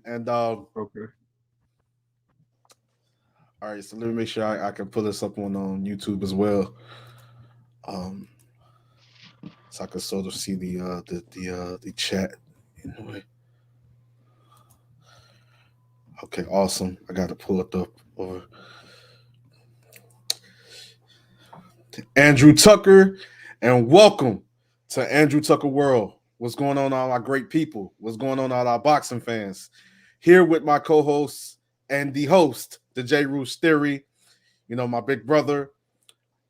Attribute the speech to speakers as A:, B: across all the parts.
A: And
B: Okay.
A: all right, so let me make sure I can pull this up on YouTube as well, um, so I can sort of see the chat. Anyway, okay, awesome. I got to pull it up over Andrew Tucker, and welcome to Andrew Tucker World. What's going on, all our great people? What's going on, all our boxing fans? Here with my co-host and the host, the J. Roos Theory. You know, my big brother,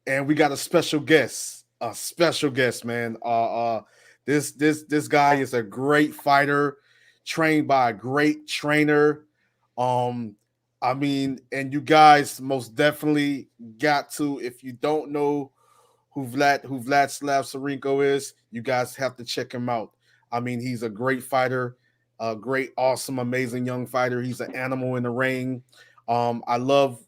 A: and we got a special guest, man. This guy is a great fighter, trained by a great trainer. Um, I mean, and you guys most definitely got to, if you don't know who Vladyslav Sirenko is, you guys have to check him out. I mean, he's a great fighter, a great, awesome, amazing young fighter. He's an animal in the ring. I love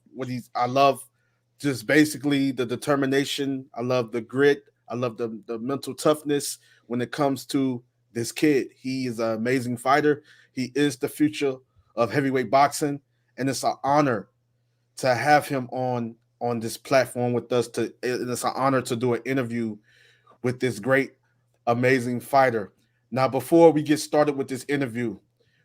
A: just basically the determination. I love the grit. I love the mental toughness when it comes to this kid. He is an amazing fighter. He is the future of heavyweight boxing, and it's an honor to have him on this platform with us. It's an honor to do an interview with this great, amazing fighter. Now, before we get started with this interview,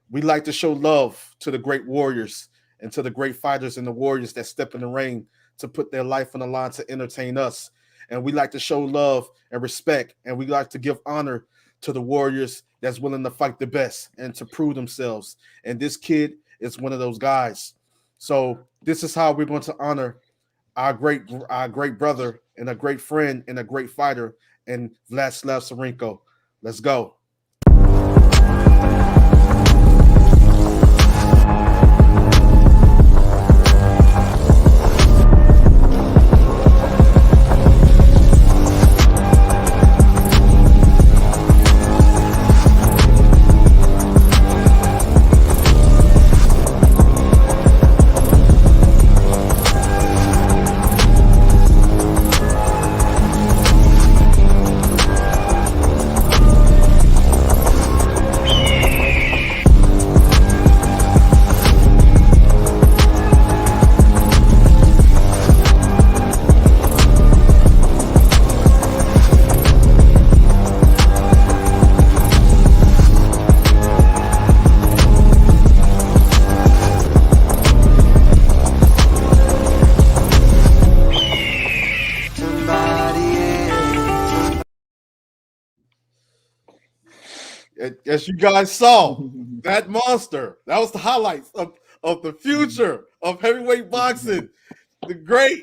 A: we like to show love to the great warriors and to the great fighters and the warriors that step in the ring to put their life on the line to entertain us. And we like to show love and respect, and we like to give honor to the warriors that's willing to fight the best and to prove themselves. And this kid is one of those guys. So this is how we're going to honor our great brother and a great friend and a great fighter and Vladislav Sirenko. Let's go. As you guys saw, that monster, that was the highlights of the future of heavyweight boxing. The great,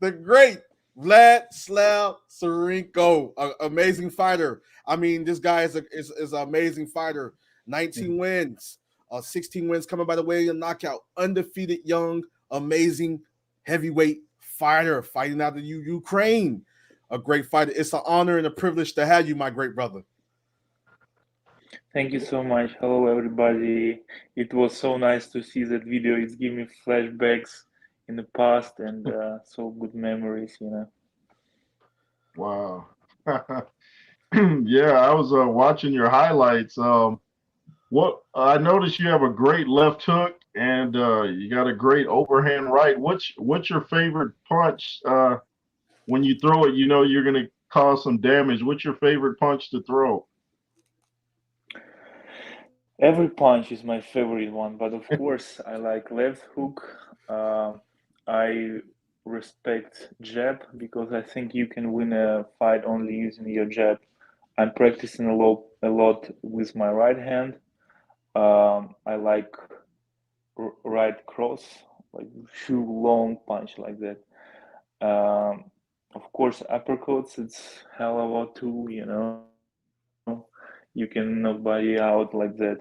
A: the great Vladislav Sirenko, amazing fighter. I mean, this guy is an amazing fighter. 19 wins, 16 wins coming by the way of knockout. Undefeated, young, amazing heavyweight fighter fighting out of Ukraine. A great fighter. It's an honor and a privilege to have you, my great brother.
C: Thank you so much. Hello, everybody. It was so nice to see that video. It's giving me flashbacks in the past and so good memories, you know.
B: Wow. Yeah, I was watching your highlights. What I noticed you have a great left hook and you got a great overhand right. What's your favorite punch? When you throw it, you know you're gonna cause some damage. What's your favorite punch to throw?
C: Every punch is my favorite one, but of course, I like left hook. I respect jab because I think you can win a fight only using your jab. I'm practicing a lot with my right hand. I like right cross, like shoe long punch like that. Of course, uppercuts, it's hell of a lot too, you know. You can knock body out like that.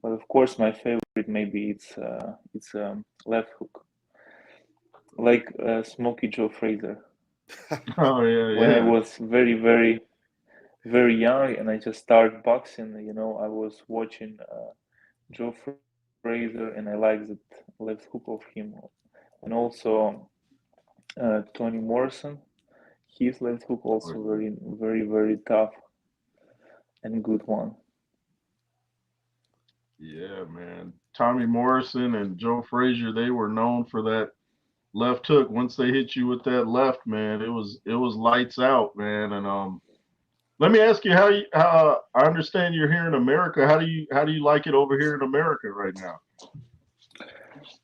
C: But of course, my favorite maybe it's left hook, like Smokey Joe Fraser.
B: Oh yeah,
C: When I
B: yeah.
C: was very young and I just started boxing, you know, I was watching Joe Fraser and I liked that left hook of him. And also Tony Morrison, his left hook also very tough and good one.
B: Yeah, man. Tommy Morrison and Joe Frazier, they were known for that left hook. Once they hit you with that left, man, it was lights out, man. And let me ask you how I understand you're here in America. How do you like it over here in America right now?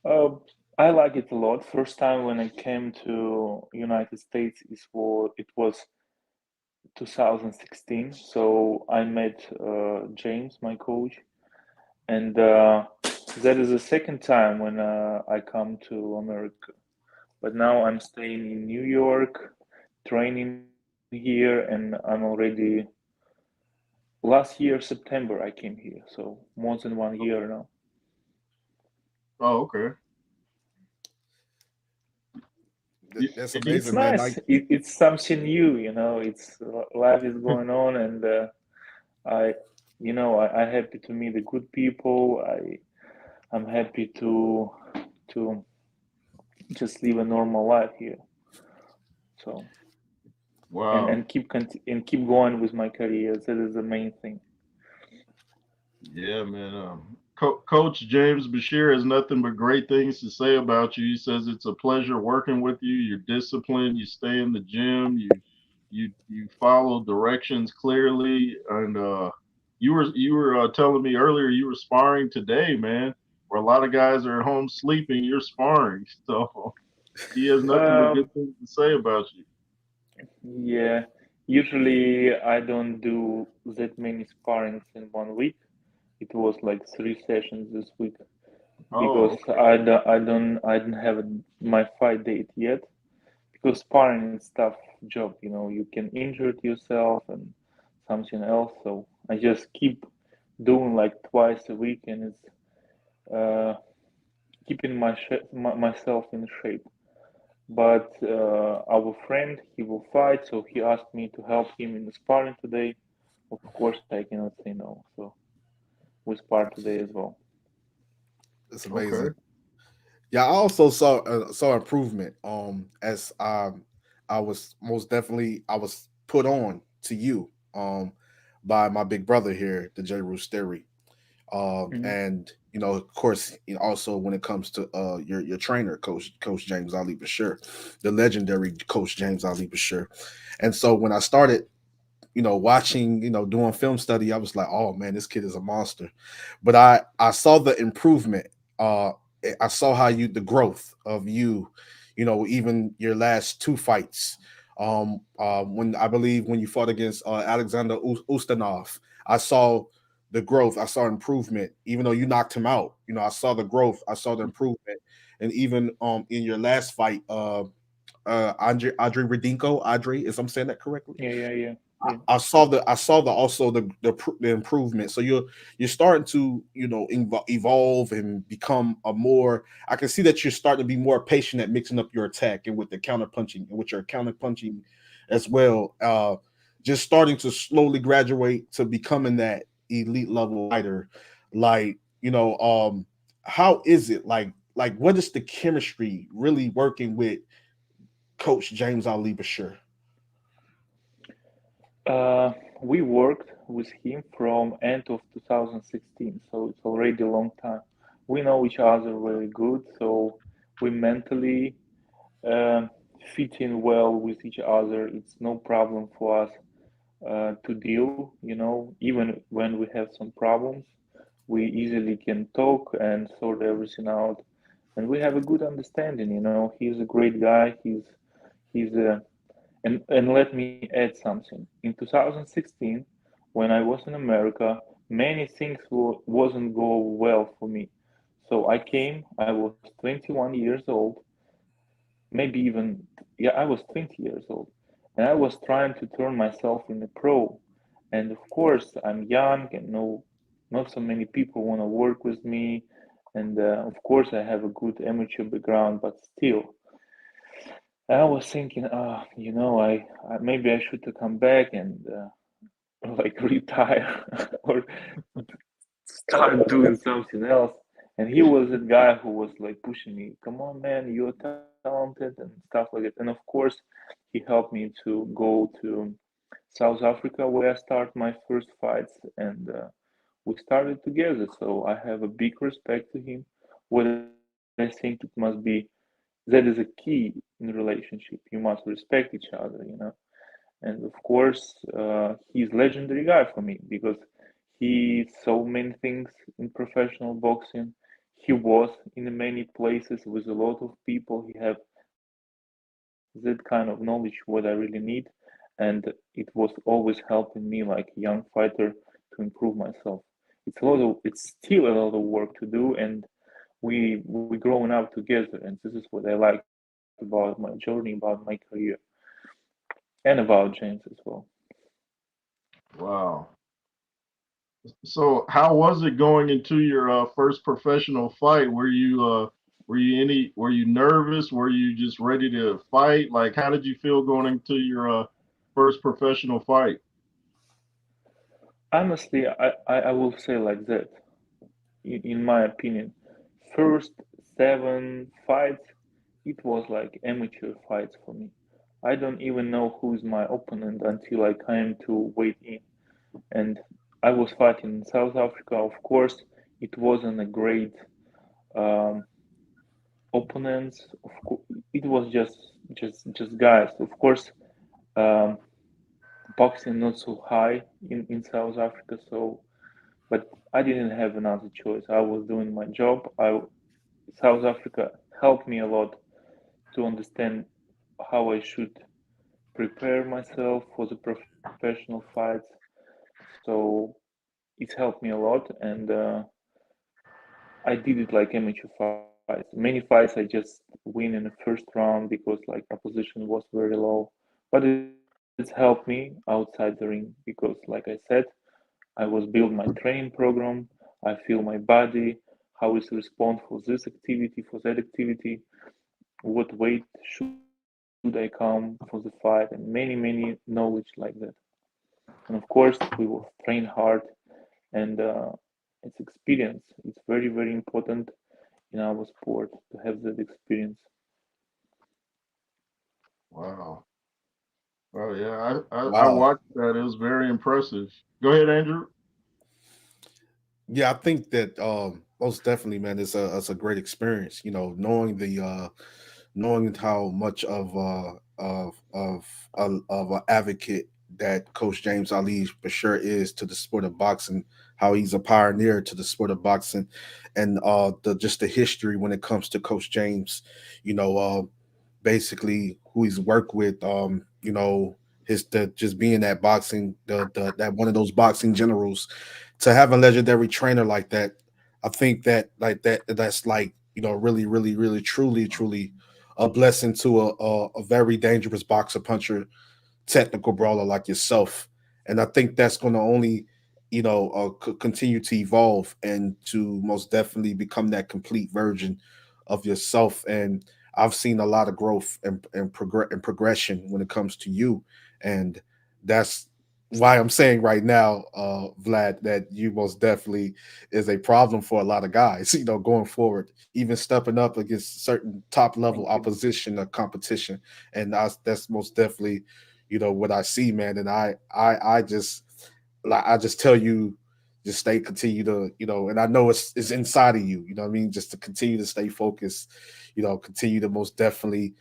C: Uh, I like it a lot. First time when I came to United States it was 2016. So I met James, my coach, and that is the second time when I come to America. But now I'm staying in New York, training here, and I'm already last year September I came here, so more than 1 year now.
B: Oh, okay. You,
A: That's
C: It's
A: amazing, man.
C: nice. It's something new, you know. It's life is going on, and I, I happy to meet the good people. I'm happy to just live a normal life here. So and
B: wow.
C: and keep going with my career. That is the main thing.
B: Yeah, man. Coach James Bashir has nothing but great things to say about you. He says it's a pleasure working with you. You're disciplined. You stay in the gym. You follow directions clearly. And you were telling me earlier you were sparring today, man. Where a lot of guys are at home sleeping, you're sparring. So he has nothing but
C: Um,
B: good things to say about you.
C: yeah. Usually I don't do that many sparrings in 1 week. It was like 3 sessions this week because
B: Oh, okay.
C: I don't have my fight date yet. Because sparring is tough job, you can injure yourself and something else. So I just keep doing like twice a week, and it's uh, keeping myself in shape. But our friend, he will fight, so he asked me to help him in the sparring today. Of course, I cannot say no. So we spar today as well.
A: It's
B: Okay.
A: amazing. Yeah, I also saw improvement. As I was most definitely I was put on to you by my big brother here, the J. Roosteri.
C: Mhm.
A: And of course, also when it comes to your trainer, Coach James Ali Bashir, the legendary Coach James Ali Bashir. And so when I started, watching, doing film study, I was like, oh man, this kid is a monster. But I saw the improvement. Uh, I saw how the growth of you, even your last two fights. When I believe when you fought against Alexander Ustanov, I saw the growth. I saw improvement. Even though you knocked him out, I saw the growth. I saw the improvement. And even in your last fight, Andre Redinko, Andre, if I'm saying that correctly,
C: Yeah, yeah, yeah, yeah.
A: I saw the also the improvement. So you're starting to evolve and become a more. I can see that you're starting to be more patient at mixing up your attack and with the counter punching and with your counter punching as well. Just starting to slowly graduate to becoming that elite level fighter. Like how is it like what is the chemistry really working with Coach James Ali Bashir?
C: We worked with him from end of 2016, so it's already a long time. We know each other very good, so we mentally um fit in well with each other. It's no problem for us to deal, even when we have some problems, we easily can talk and sort everything out, and we have a good understanding. He's a great guy. He's a and let me add something. In 2016, when I was in America, many things wasn't go well for me. So I came. I was 21 years old, maybe even yeah, I was 20 years old, and I was trying to turn myself in a pro. And of course, I'm young, and no, not so many people want to work with me. And of course, I have a good amateur background, but still, I was thinking, I maybe I should to come back and like retire or start doing something else. And he was a guy who was like pushing me, come on, man, you're talented and stuff like that. And of course, he helped me to go to South Africa where I start my first fights. And we started together. So I have a big respect to him. What I think it must be that is a key in relationship. You must respect each other. And of course, he's legendary guy for me because he saw many things in professional boxing. He was in many places with a lot of people. He have that kind of knowledge what I really need, and it was always helping me like a young fighter to improve myself. It's still a lot of work to do, and we growing up together, and this is what I like about my journey, about my career, and about James as well.
B: Wow. So how was it going into your first professional fight? Were you nervous? Were you just ready to fight? Like how did you feel going into your first professional fight?
C: Honestly, I will say like that. In my opinion, first 7 fights, it was like amateur fights for me. I don't even know who's my opponent until I came to weigh in. And I was fighting in South Africa. Of course, it wasn't a great um, opponents. Of course, it was just guys. Of course, um, boxing not so high in South Africa, so but I didn't have another choice. I was doing my job. South Africa helped me a lot to understand how I should prepare myself for the professional fights. So it helped me a lot, and I did it like amateur fights. Many fights I just win in the first round because like opposition was very low, but it's helped me outside the ring because, like I said, I was build my training program. I feel my body, how it responds for this activity, for that activity, what weight should I come for the fight, and many knowledge like that. And of course, we will train hard, and it's experience. It's very important in our sport to have that experience.
B: Wow. Oh yeah, I
A: Wow.
B: watched that. It was very impressive. Go ahead, Andrew.
A: Yeah, I think that most definitely, man, it's a great experience. Knowing knowing how much of an advocate that Coach James Ali Bashir is to the sport of boxing, how he's a pioneer to the sport of boxing, and the history when it comes to Coach James. You know, basically who he's worked with. His just being that boxing, that one of those boxing generals, to have a legendary trainer like that. I think that's like really truly a blessing to a very dangerous boxer puncher, technical brawler like yourself. And I think that's going to only continue to evolve and to most definitely become that complete version of yourself. And I've seen a lot of growth and progression when it comes to you, and that's why I'm saying right now, Vlad, that you most definitely is a problem for a lot of guys, going forward, even stepping up against certain top level
C: Thank you.
A: opposition or competition. And that's most definitely, what I see, man. And I just, like, I just tell you, just continue to, and I know it's inside of you, what I mean? Just to continue to stay focused, continue to most definitely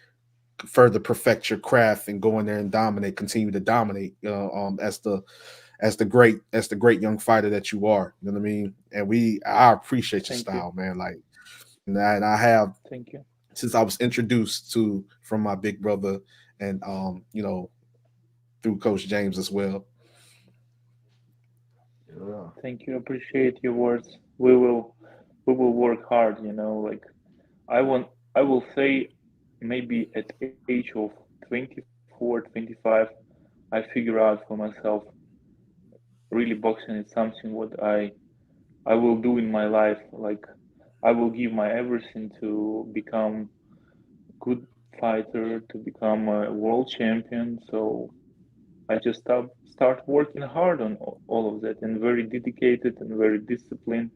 A: further perfect your craft and go in there and dominate, continue to dominate, as the great young fighter that you are. You know what I mean? And I appreciate your
C: Thank you.
A: style, man. Like, and I have,
C: Thank you.
A: since I was introduced to from my big brother, and through Coach James as well.
B: Yeah.
C: Thank you. Appreciate your words. We will work hard, like I want I will say maybe at age of 24, 25, I figure out for myself really boxing is something what I will do in my life. Like I will give my everything to become good fighter, to become a world champion. So I just start working hard on all of that and very dedicated and very disciplined.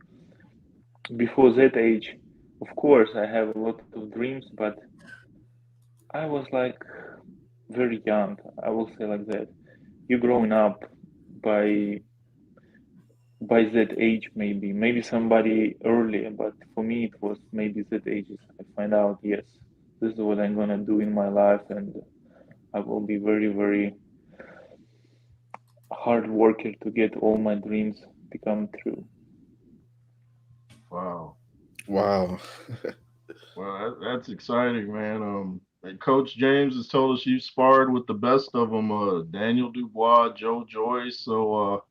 C: Before that age, of course, I have a lot of dreams, but I was like very young. I will say like that. You growing up by by that age, maybe somebody earlier, but for me it was maybe that ages. I find out, yes, this is what I'm gonna do in my life, and I will be very, very hard worker to get all my dreams become true.
B: Wow.
A: Wow.
B: Well, that's exciting, man. And Coach James has told us you sparred with the best of them, Daniel Dubois, Joe Joyce. So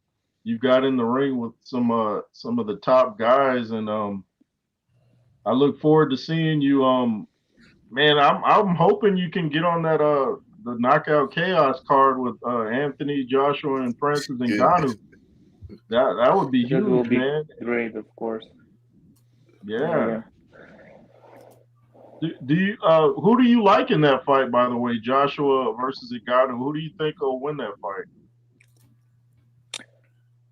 B: you got in the ring with some of the top guys, and I look forward to seeing you. Man, I'm hoping you can get on that the Knockout Chaos card with Anthony, Joshua, and Francis
A: Yeah.
B: Ngannou. That would be
C: That will
B: huge,
C: be
B: man.
C: great, of course.
B: Yeah.
C: Yeah.
B: Do you who do you like in that fight? By the way, Joshua versus Ngannou. Who do you think will win that fight?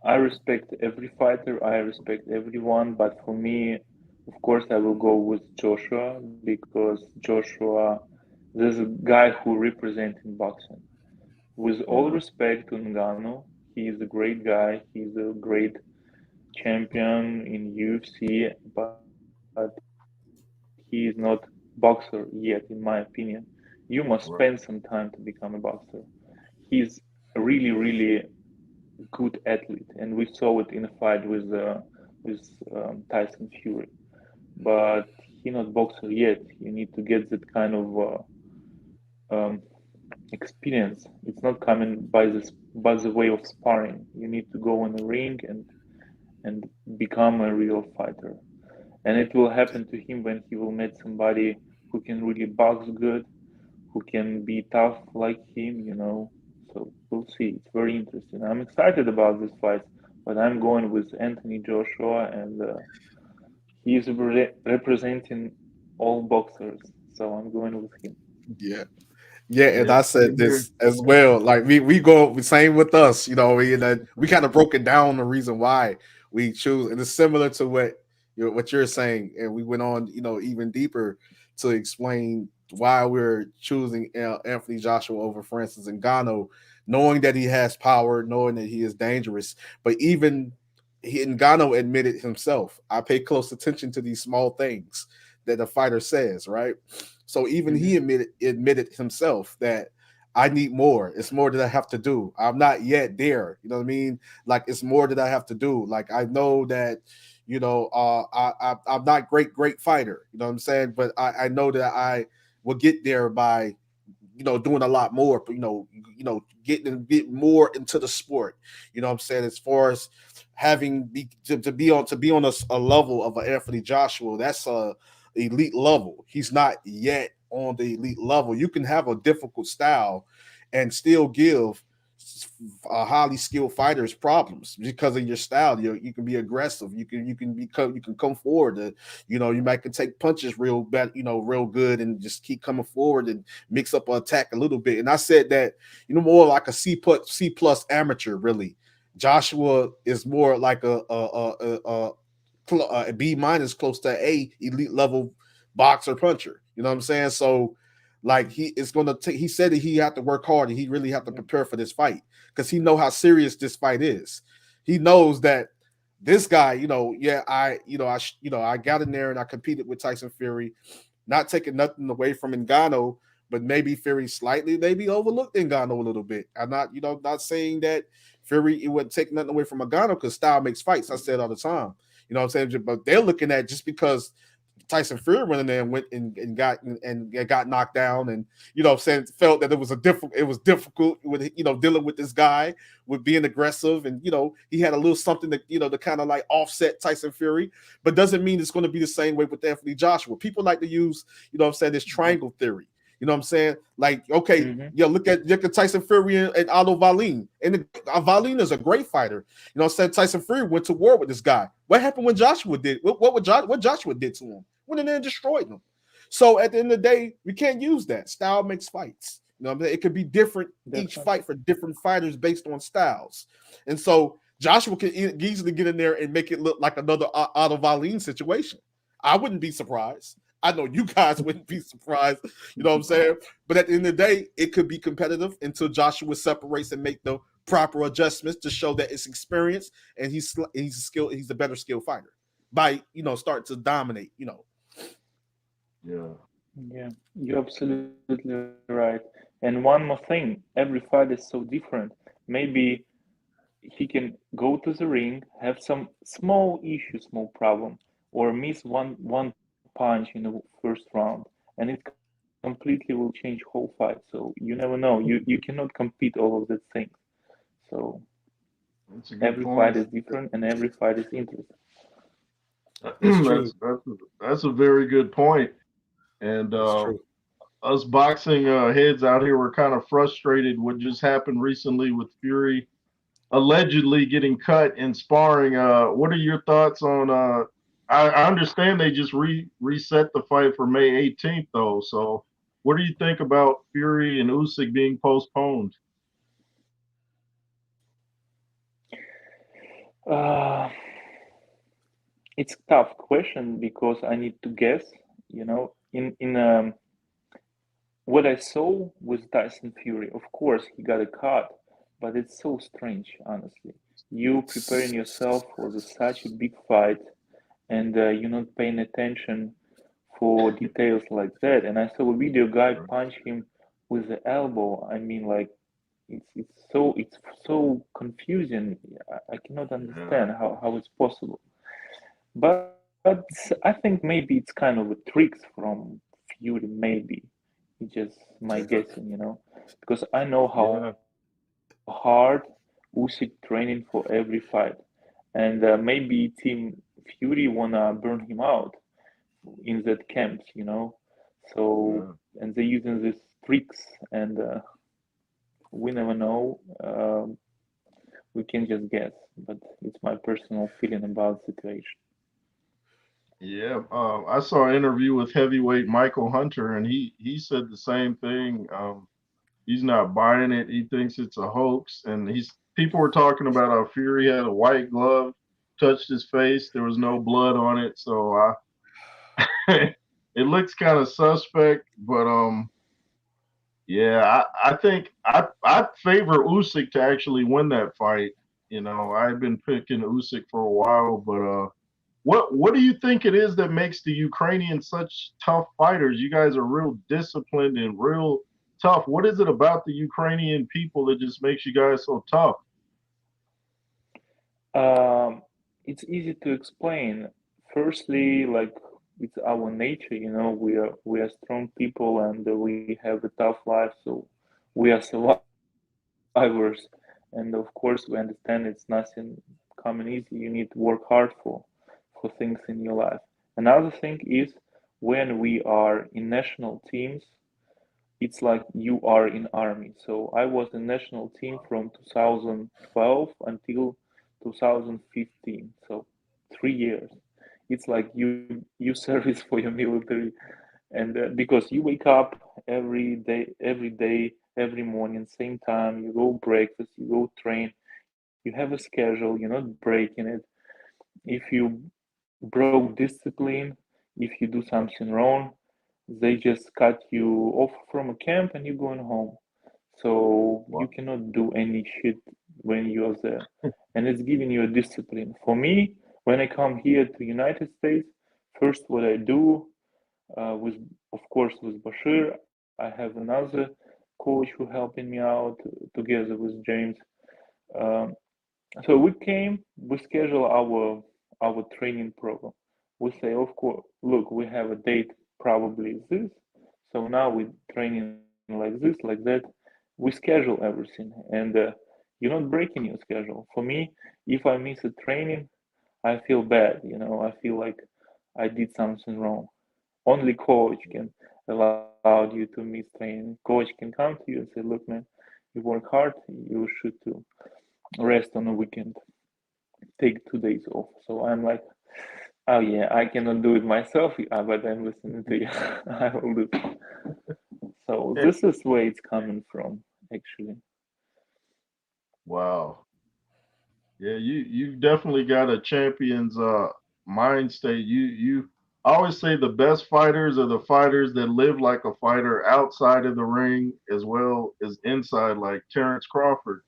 C: I respect every fighter, I respect everyone, but for me, of course, I will go with Joshua because Joshua, there's a guy who represents in boxing. With all
B: Yeah,
C: respect to Ngannou, he is a great guy, he's a great champion in UFC, but he is not boxer yet, in my opinion. You must
B: right.
C: spend some time to become a boxer. He's a really, really good athlete, and we saw it in a fight with Tyson Fury. But he not boxer yet. You need to get that kind of um, experience. It's not coming by the way of sparring. You need to go in the ring and become a real fighter. And it will happen to him when he will meet somebody who can really box good, who can be tough like him. So we'll see. It's very interesting. I'm excited about this fight, but I'm going with Anthony Joshua, and he's representing all boxers, so I'm going with him.
A: Yeah. Yeah, and
B: Yeah,
A: I
B: same
A: said
B: here.
A: this as well. Like we go same with us, we kind of broke it down the reason why we choose, and it's similar to what you're saying, and we went on, even deeper to explain why we're choosing Anthony Joshua over Francis Ngannou, knowing that he has power, knowing that he is dangerous, but even Ngannou admitted himself. I pay close attention to these small things that a fighter says, right? So even he
C: Hmm.
A: admitted himself that I need more. It's more that I have to do. I'm not yet there. You know what I mean? Like it's more that I have to do. Like I know that, I'm not great fighter. You know what I'm saying? But I know that I will get there by doing a lot more, but get more into the sport. You know what I'm saying? As far as to be on a level of an Anthony Joshua, that's a elite level. He's not yet on the elite level. You can have a difficult style and still give highly skilled fighters problems because of your style. You can be aggressive. You can come forward. You might can take punches real bad, real good, and just keep coming forward and mix up an attack a little bit. And I said that more like a C plus amateur really. Joshua is more like a B minus, close to A elite level boxer puncher. You know what I'm saying? So like he is gonna take. He said that he had to work hard and he really have to prepare for this fight because he know how serious this fight is. He knows that this guy, I got in there and I competed with Tyson Fury, not taking nothing away from Ngannou, but maybe Fury slightly maybe overlooked Ngannou a little bit. I'm not saying that Fury it wouldn't take nothing away from Ngannou because style makes fights. I said all the time. You know what I'm saying? But they're looking at just because Tyson Fury went in there and went and got knocked down, and saying felt that it was difficult with dealing with this guy with being aggressive, and he had a little something that to kind of like offset Tyson Fury, but doesn't mean it's going to be the same way with Anthony Joshua. People like to use this triangle theory. You know what I'm saying? Like, okay,
C: Hmm.
A: look at Tyson Fury and Aldo Valin. And Valin is a great fighter. You know what I'm saying? Tyson Fury went to war with this guy. What happened when Joshua did? What Joshua did to him? Went in there and destroyed him. So at the end of the day, we can't use that. Style makes fights. You know what I'm saying? It could be different each
C: Definitely.
A: fight for different fighters based on styles. And so Joshua can easily get in there and make it look like another Aldo Valin situation. I wouldn't be surprised. I know you guys wouldn't be surprised. You know what I'm saying? But at the end of the day, it could be competitive until Joshua separates and make the proper adjustments to show that it's experience and he's a better skilled fighter by start to dominate.
B: Yeah.
C: Yeah, you're absolutely right. And one more thing, every fight is so different. Maybe he can go to the ring, have some small issue, small problem, or miss one punch in the first round, and it completely will change whole fight. So you never know. You cannot compete all of these things. So
B: That's a
C: every
B: good
C: fight
B: point.
C: is different, and every fight is interesting.
A: That's true.
B: That's a very good point. And
A: That's true.
B: us boxing heads out here were kind of frustrated what just happened recently with Fury allegedly getting cut in sparring. What are your thoughts on? I understand they just reset the fight for May 18th, though. So, what do you think about Fury and Usyk being postponed?
C: Uh, it's a tough question because I need to guess. In what I saw with Tyson Fury, of course, he got a cut, but it's so strange, honestly. You preparing yourself for such a big fight, and you're not paying attention for details like that. And I saw a video guy punch him with the elbow. I mean, like it's so confusing. I cannot
B: Yeah,
C: understand how it's possible. But I think maybe it's kind of a tricks from Fury. Maybe it's just my guessing. Because I know how
B: yeah,
C: hard Usyk training for every fight, and maybe Team Fury wanna burn him out in that camps. So
B: yeah.
C: and they're using these tricks, and we never know. We can just guess, but it's my personal feeling about the situation.
B: Yeah, I saw an interview with heavyweight Michael Hunter, and he said the same thing. He's not buying it. He thinks it's a hoax, and he's people were talking about how Fury had a white glove, touched his face, there was no blood on it, so it looks kind of suspect. But yeah, I think I favor Usyk to actually win that fight. I've been picking Usyk for a while, but what do you think it is that makes the Ukrainians such tough fighters? You guys are real disciplined and real tough. What is it about the Ukrainian people that just makes you guys so tough?
C: Um, it's easy to explain. Firstly, like it's our nature, we are strong people and we have a tough life, so we are survivors. And of course, we understand it's nothing common easy. You need to work hard for things in your life. Another thing is when we are in national teams, it's like you are in army. So I was in national team from 2012 until 2015. So 3 years. It's like you service for your military, and because you wake up every day, every morning, same time. You go breakfast, you go train. You have a schedule. You're not breaking it. If you broke discipline, if you do something wrong, they just cut you off from a camp and you're going home. So you
B: Wow.
C: cannot do any shit when you're there. And it's giving you a discipline. For me, when I come here to United States, first what I do with, of course, with Bashir, I have another coach who helping me out together with James. Um, so we schedule our training program. We say, of course, look, we have a date probably this. So now we training like this, like that. We schedule everything, and you're not breaking your schedule. For me, if I miss a training, I feel bad. I feel like I did something wrong. Only coach can allow you to miss training. Coach can come to you and say, look, man, you work hard. You should to rest on the weekend, take 2 days off. So I'm like, oh yeah, I cannot do it myself, but I'm listening to you. I will do it. So this is where it's coming from, actually.
B: Wow. Yeah, you've definitely got a champion's mind state. I always say the best fighters are the fighters that live like a fighter outside of the ring as well as inside, like Terrence Crawford.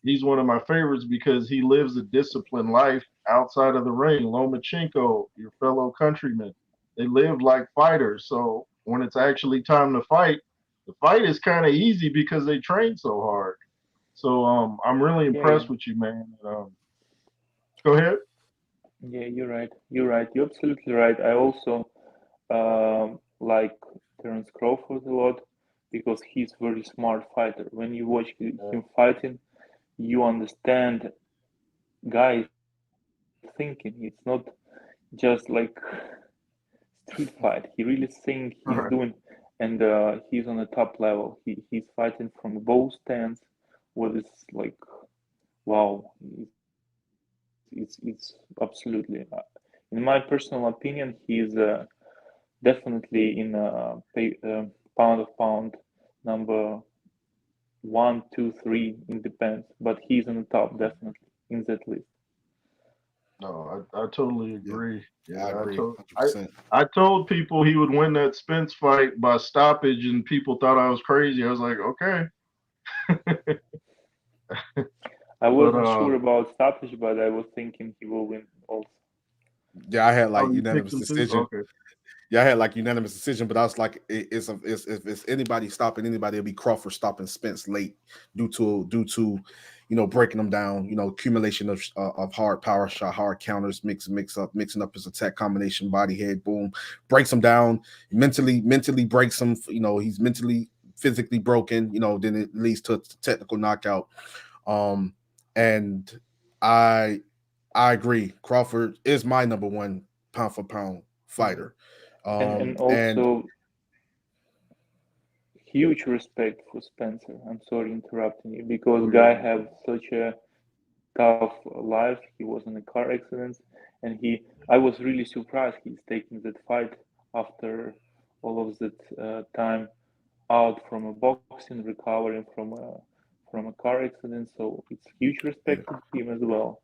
B: he's one of my favorites because he lives a disciplined life outside of the ring. Lomachenko, your fellow countryman, they live like fighters. So when it's actually time to fight, the fight is kind of easy because they train so hard. So I'm really
C: Yeah,
B: impressed with you, man. Go ahead.
C: yeah, you're right. You're right. You're absolutely right. I also like Terence Crawford a lot because he's a very smart fighter. When you watch him fighting, you understand guy thinking. It's not just like street fight. He really think
B: All
C: he's
B: right.
C: doing, and he's on the top level. He's fighting from both stands, what is like wow. It's absolutely. In my personal opinion, he's definitely in pound of pound number one, two, three. It depends, but he's on the top definitely in that list.
B: No, I totally
A: Yeah,
B: agree.
A: I
B: Yeah,
A: agree,
B: I
A: 100%.
B: I told people he would win that Spence fight by stoppage, and people thought I was crazy. I was like, okay,
C: I
B: but
C: wasn't sure about stoppage, but I was thinking he will win also.
A: Yeah, I had
B: oh,
A: like
B: you picked
A: unanimous
B: him too.
A: decision.
B: Okay,
A: Yeah, I had like unanimous decision, but I was like, if it's anybody stopping anybody, it'll be Crawford stopping Spence late due to breaking them down, accumulation of hard power shot, hard counters, mixing up his attack combination, body head, boom, breaks him down, mentally breaks him. He's mentally physically broken. Then it leads to a technical knockout. Um, and I I agree. Crawford is my number one pound for pound
C: Yeah.
A: fighter.
C: And
A: And
C: also huge respect for Spencer. I'm sorry interrupting you because
B: oh
C: guy
B: yeah,
C: have such a tough life. He was in a car accident, and I was really surprised he's taking that fight after all of that time out from a boxing, recovering from a car accident. So it's huge
A: yeah,
C: respect to him as well.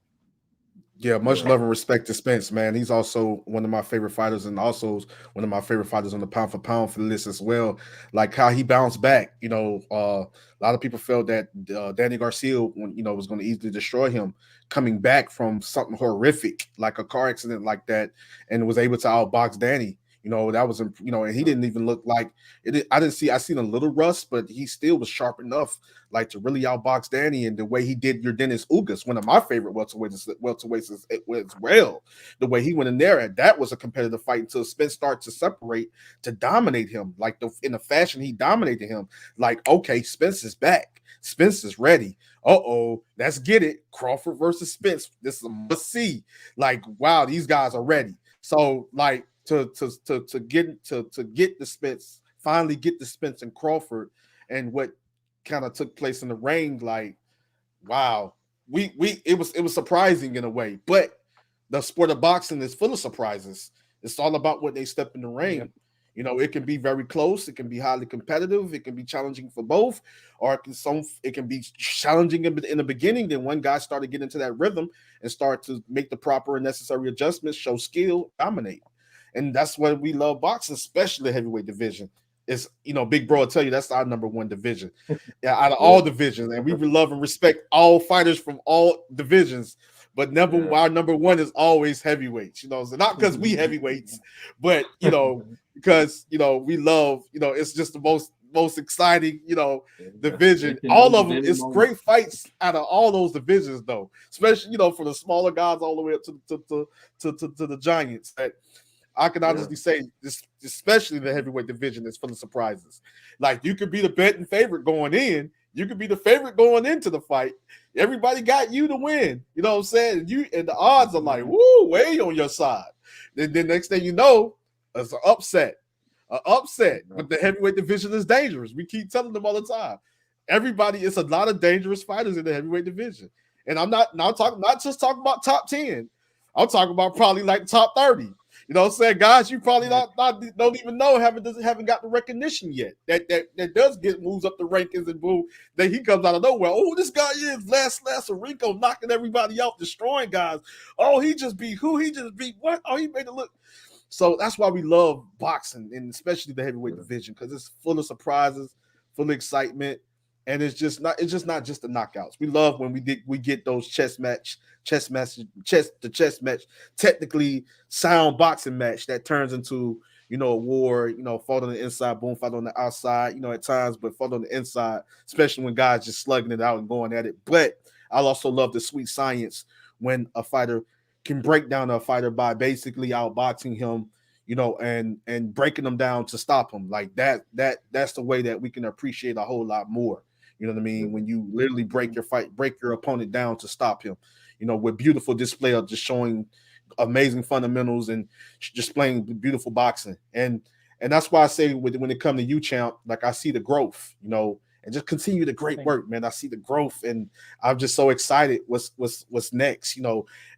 A: yeah, much
B: yeah,
A: love and respect to Spence, man. He's also one of my favorite fighters, and also one of my favorite fighters on the pound for pound for the list as well. Like how he bounced back. A lot of people felt that Danny Garcia, was going to easily destroy him, coming back from something horrific like a car accident like that, and was able to outbox Danny. That was, and he didn't even look like it. I seen a little rust, but he still was sharp enough, like to really outbox Danny. And the way he did your Dennis Ugas, one of my favorite welterweights as well. The way he went in there, and that was a competitive fight until Spence started to separate to dominate him, like in the fashion he dominated him. Like, okay, Spence is back. Spence is ready. Uh-oh, let's get it. Crawford versus Spence. This is a must see. Like, wow, these guys are ready. So, like, to get the Spence, finally get the Spence and Crawford, and what kind of took place in the ring, like, wow, it was surprising in a way, but the sport of boxing is full of surprises. It's all about what they step in the
C: Yep.
A: ring. It can be very close, it can be highly competitive, it can be challenging for both, or it can be challenging in the beginning. Then one guy started getting into that rhythm and start to make the proper and necessary adjustments, show skill, dominate. And that's what we love boxing, especially the heavyweight division. Is Big Bro will tell you that's our number one division. Yeah, out of
B: yeah,
A: all divisions, and we love and respect all fighters from all divisions. But
B: yeah.
A: our number one is always heavyweights. So not because we heavyweights, but because we love. It's just the most exciting. Division.
B: It can
A: All
B: end
A: of
B: at
A: them.
B: any
A: It's
B: moment.
A: great fights out of all those divisions, though. Especially for the smaller guys all the way up to the giants. That I can
B: Yeah,
A: honestly say, this, especially the heavyweight division, is full of surprises. Like, you could be the betting favorite going in, you could be the favorite going into the fight. Everybody got you to win. You know what I'm saying? And the odds are like, woo, way on your side. Then next thing you know, it's an upset. An upset.
B: yeah,
A: But the heavyweight division is dangerous. We keep telling them all the time. Everybody, it's a lot of dangerous fighters in the heavyweight division. And I'm not just talking about top 10. I'm talking about probably like top 30. You know what I'm saying? Guys, you probably not don't even know, haven't got the recognition yet. That does get moves up the rankings, and boom, then he comes out of nowhere. Oh, this guy is Vladyslav Sirenko, knocking everybody out, destroying guys. Oh, he just beat who? He just beat what? Oh, he made it look. So that's why we love boxing, and especially the heavyweight
B: yeah.
A: division, because it's full of surprises, full of excitement. and it's just not just the knockouts. We love when we get those chess match, technically sound boxing match that turns into a war. Fought on the inside, boom, fought on the outside. At times, but fought on the inside, especially when guys just slugging it out and going at it. But I also love the sweet science when a fighter can break down a fighter by basically outboxing him, and breaking them down to stop him. Like that's the way that we can appreciate a whole lot more. You know what I mean? When you literally break your opponent down to stop him, with beautiful display of just showing amazing fundamentals and just playing beautiful boxing. And that's why I say when it comes to you, champ, like I see the growth, and just continue the great work, man. I see the growth, and I'm just so excited. What's next,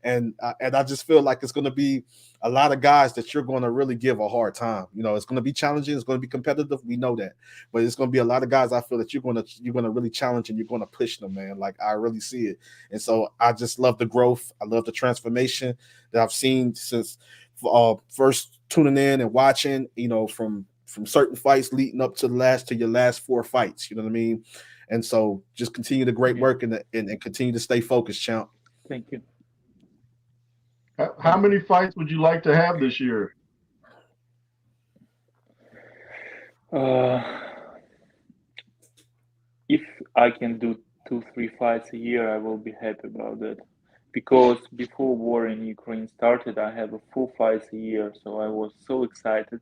A: and I just feel like it's going to be a lot of guys that you're going to really give a hard time. It's going to be challenging. It's going to be competitive. We know that, but it's going to be a lot of guys. I feel that you're going to really challenge and you're going to push them, man. Like I really see it, and so I just love the growth. I love the transformation that I've seen since first tuning in and watching. From certain fights leading up to your last 4 fights. You know what I mean? And so just continue the great work and continue to stay focused, champ.
C: Thank you.
B: How many fights would you like to have this year?
C: If I can do 2-3 fights a year, I will be happy about that. Because before war in Ukraine started, I have 4 fights a year, so I was so excited.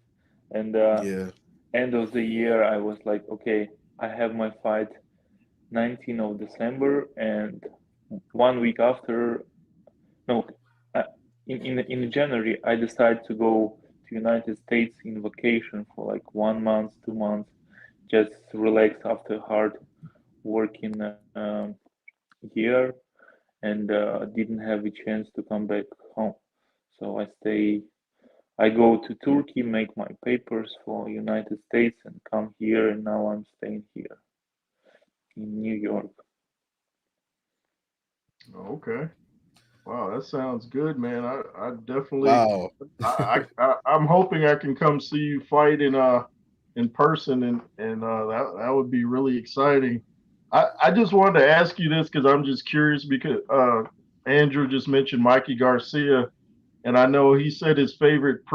C: And end of the year, I was like, okay, I have my fight 19th of December, and 1 week after, no, in January, I decided to go to United States in vacation for like 1 month, 2 months, just relax after hard working year, and didn't have a chance to come back home. So I go to Turkey, make my papers for United States, and come here, and now I'm staying here in New York.
B: Okay. Wow, that sounds good, man. I definitely.
A: Wow.
B: I'm hoping I can come see you fight in person, and that would be really exciting. I just wanted to ask you this because I'm just curious because Andrew just mentioned Mikey Garcia. And I know he said his favorite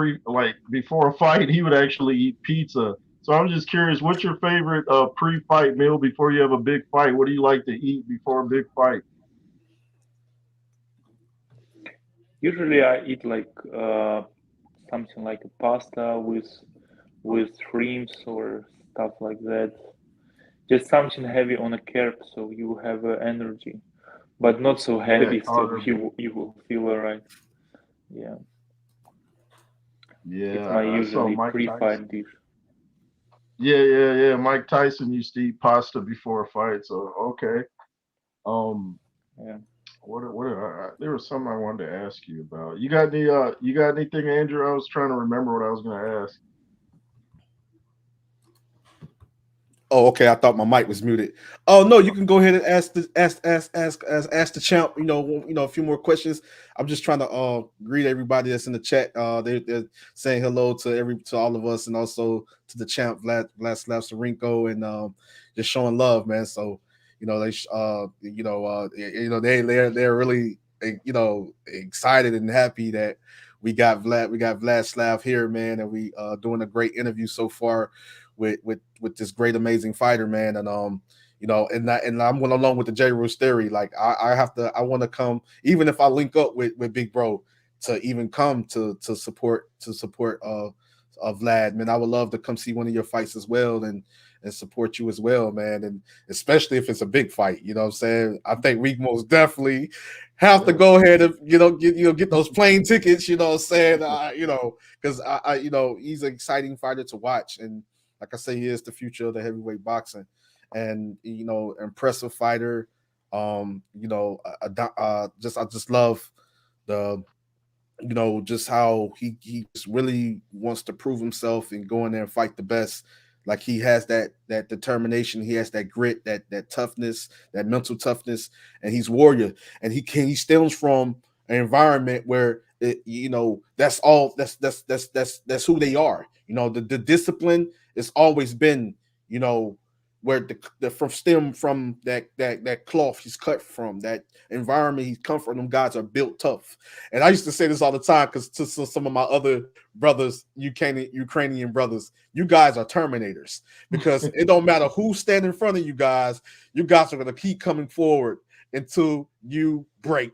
B: before a fight, he would actually eat pizza. So I'm just curious, what's your favorite pre-fight meal before you have a big fight? What do you like to eat before a big fight?
C: Usually I eat like something like a pasta with shrimps or stuff like that. Just something heavy on a carb, so you have energy, but not so heavy, so you will feel alright. Yeah.
B: Yeah,
C: It's my
B: I saw
C: usually
B: Mike
C: pre-fight
B: Tyson.
C: dish.
B: Yeah. Mike Tyson used to eat pasta before a fight. So okay.
C: Yeah.
B: There was something I wanted to ask you about. You got anything, Andrew? I was trying to remember what I was going to ask.
A: Oh, okay. I thought my mic was muted. Oh no, you can go ahead and ask the champ. A few more questions. I'm just trying to greet everybody that's in the chat. They're saying hello to all of us, and also to the champ Vladyslav Sirenko, and just showing love, man. So they're really excited and happy that we got Vladyslav here, man, and we doing a great interview so far with this great amazing fighter, man. And I'm going along with the J Rose theory. Like I want to come, even if I link up with Big Bro, to even come to support Vlad, man. I would love to come see one of your fights as well, and support you as well, man. And especially if it's a big fight, you know what I'm saying? I think we most definitely have to go ahead and get those plane tickets, you know what I'm saying? Because he's an exciting fighter to watch, and like I say, he is the future of the heavyweight boxing, and impressive fighter. I just love the just how he just really wants to prove himself and go in there and fight the best. Like he has that determination, he has that grit, that toughness, that mental toughness, and he's warrior. And he stems from an environment where that's who they are. The discipline has always been where the from that cloth he's cut from, that environment he's come from. Them guys are built tough. And I used to say this all the time because to some of my other brothers, Ukrainian brothers, you guys are Terminators, because it don't matter who's standing in front of you guys are going to keep coming forward until you break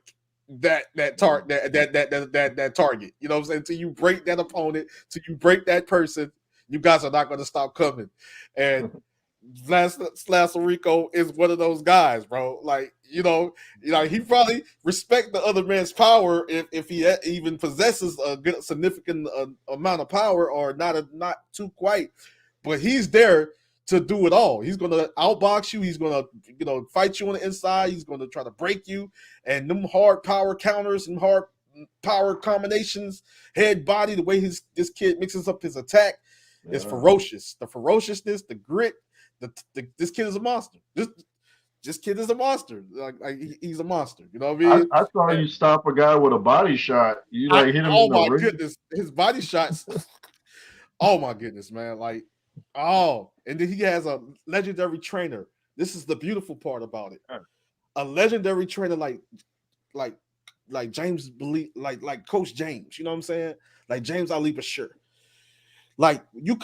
A: that target. You know what I'm saying? Until you break that opponent, till you break that person, you guys are not going to stop coming. And Sirenko is one of those guys, bro. Like, you know, he probably respect the other man's power if he even possesses a good significant amount of power, or not too quite, but he's there to do it all. He's going to outbox you. He's going to, fight you on the inside. He's going to try to break you, and them hard power counters and hard power combinations, head body, the way this kid mixes up his attack is ferocious. The ferociousness, the grit. This kid is a monster. This kid is a monster. Like he's a monster. You know what I mean?
B: I saw you stop a guy with a body shot. You hit him.
A: Oh my goodness, his body shots. Oh my goodness, man! Like, and then he has a legendary trainer. This is the beautiful part about it. A legendary trainer like James, like Coach James. You know what I'm saying? Like James Ali Bashir. Like when you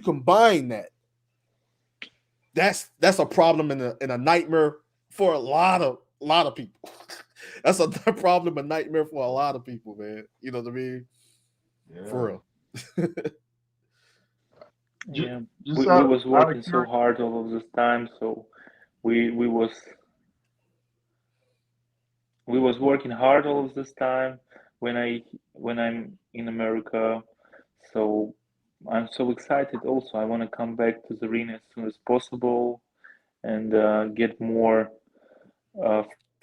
A: combine that. That's a problem in a nightmare for a lot of people. That's a problem, a nightmare for a lot of people, man. You know what I mean? Yeah. For real.
C: Yeah, we was working so hard all of this time, so we was working hard all of this time when I'm in America. So I'm so excited also. I want to come back to the arena as soon as possible and get more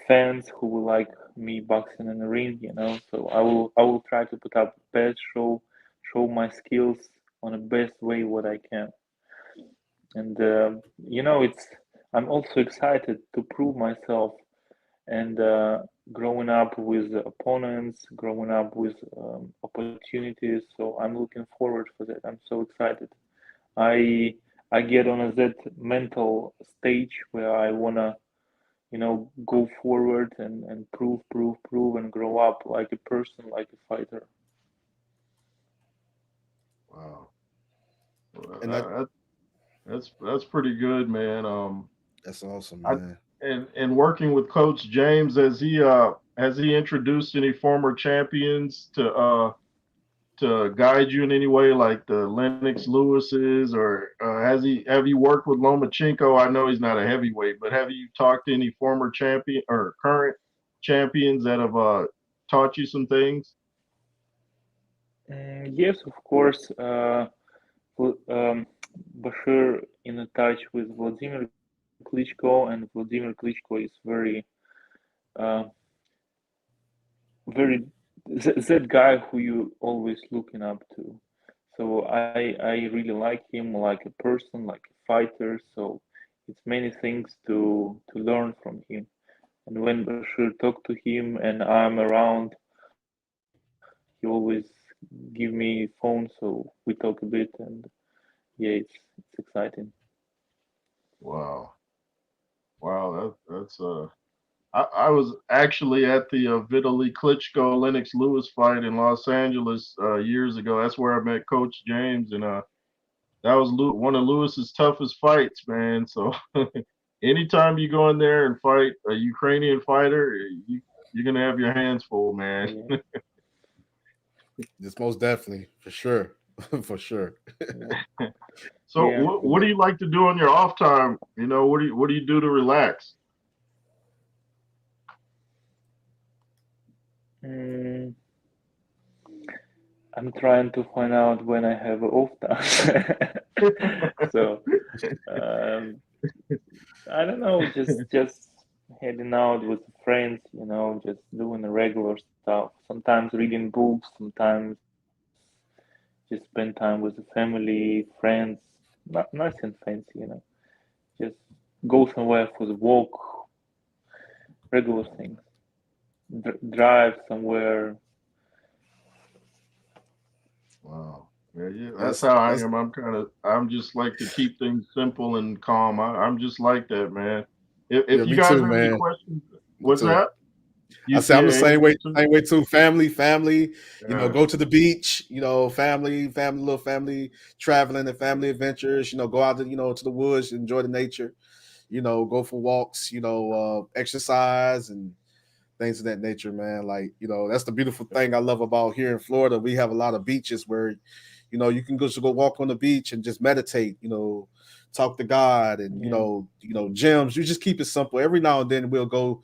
C: fans who will like me boxing in the ring, So I will try to put up the best show my skills on the best way what I can. And I'm also excited to prove myself, and growing up with opponents, growing up with opportunities. So I'm looking forward for that. I'm so excited. I get on that mental stage where I wanna, go forward and prove and grow up like a person, like a fighter.
B: Wow. And that's pretty good, man.
A: That's awesome, man.
B: And working with Coach James, has he introduced any former champions to guide you in any way, like the Lennox Lewises, or have you worked with Lomachenko? I know he's not a heavyweight, but have you talked to any former champion or current champions that have taught you some things?
C: Yes, of course. Bashir in touch with Vladimir Klitschko, and Vladimir Klitschko is very that guy who you always looking up to. So I really like him, like a person, like a fighter. So it's many things to learn from him. And when Bashir talk to him and I'm around, he always give me phone, so we talk a bit, and yeah, it's exciting.
B: Wow, that's I was actually at the Vitaly Klitschko Lennox Lewis fight in Los Angeles years ago. That's where I met Coach James, and that was one of Lewis's toughest fights, man. So anytime you go in there and fight a Ukrainian fighter, you're gonna have your hands full, man.
C: Yeah.
A: It's most definitely, for sure. For sure.
C: Yeah.
B: So
C: Yeah.
B: what do you like to do on your off time? What do you do to relax?
C: I'm trying to find out when I have off time. So I don't know, just heading out with friends, just doing the regular stuff. Sometimes reading books, sometimes just spend time with the family, friends. Nothing fancy, Just go somewhere for the walk, regular things. Drive somewhere.
B: Wow. Yeah. That's
A: That's
B: how I
A: that's
B: am. I'm just like to keep things simple and calm. I'm just like that, man.
A: yeah,
B: If you
A: me
B: guys
A: too,
B: have any
A: man.
B: questions,
A: Me
B: what's
A: too.
B: that?
A: I say I'm the
B: Yeah, me too.
A: same way too. Family.
B: Yeah.
A: Go to the beach. Little family traveling and family adventures. Go out to to the woods, enjoy the nature. Go for walks. Exercise and things of that nature, man. Like that's the beautiful thing I love about here in Florida. We have a lot of beaches where, you can go walk on the beach and just meditate. Talk to God and
C: Yeah.
A: gyms. You just keep it simple. Every now and then we'll go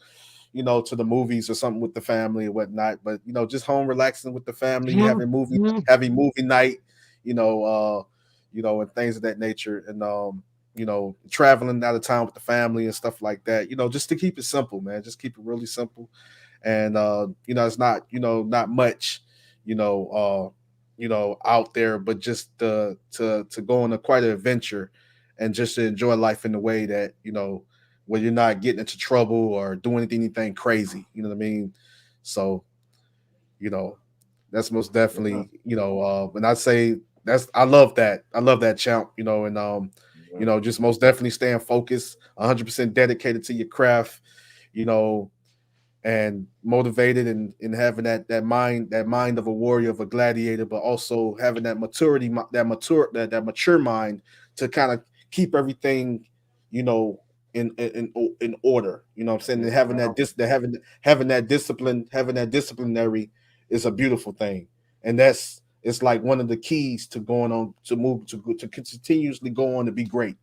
A: to the movies or something with the family or whatnot. But just home relaxing with the family, having movie night, and things of that nature, and traveling out of town with the family and stuff like that. Just to keep it simple, man. Just keep it really simple, and it's not much, out there, but just to go on quite an adventure, and just to enjoy life in the way that where you're not getting into trouble or doing anything crazy. You know what I mean? So, you know, that's most
B: Yeah.
A: definitely, and I say I love that. I love that, champ, and
B: Yeah.
A: just most definitely staying focused, 100% dedicated to your craft, you know, and motivated, and having that mind of a warrior, of a gladiator, but also having that maturity, that mature mind to kind of keep everything, you know, in order. You know what I'm saying? And having
B: Yeah.
A: having that discipline, having that disciplinary is a beautiful thing, and it's like one of the keys to going on to move to continuously go on to be great.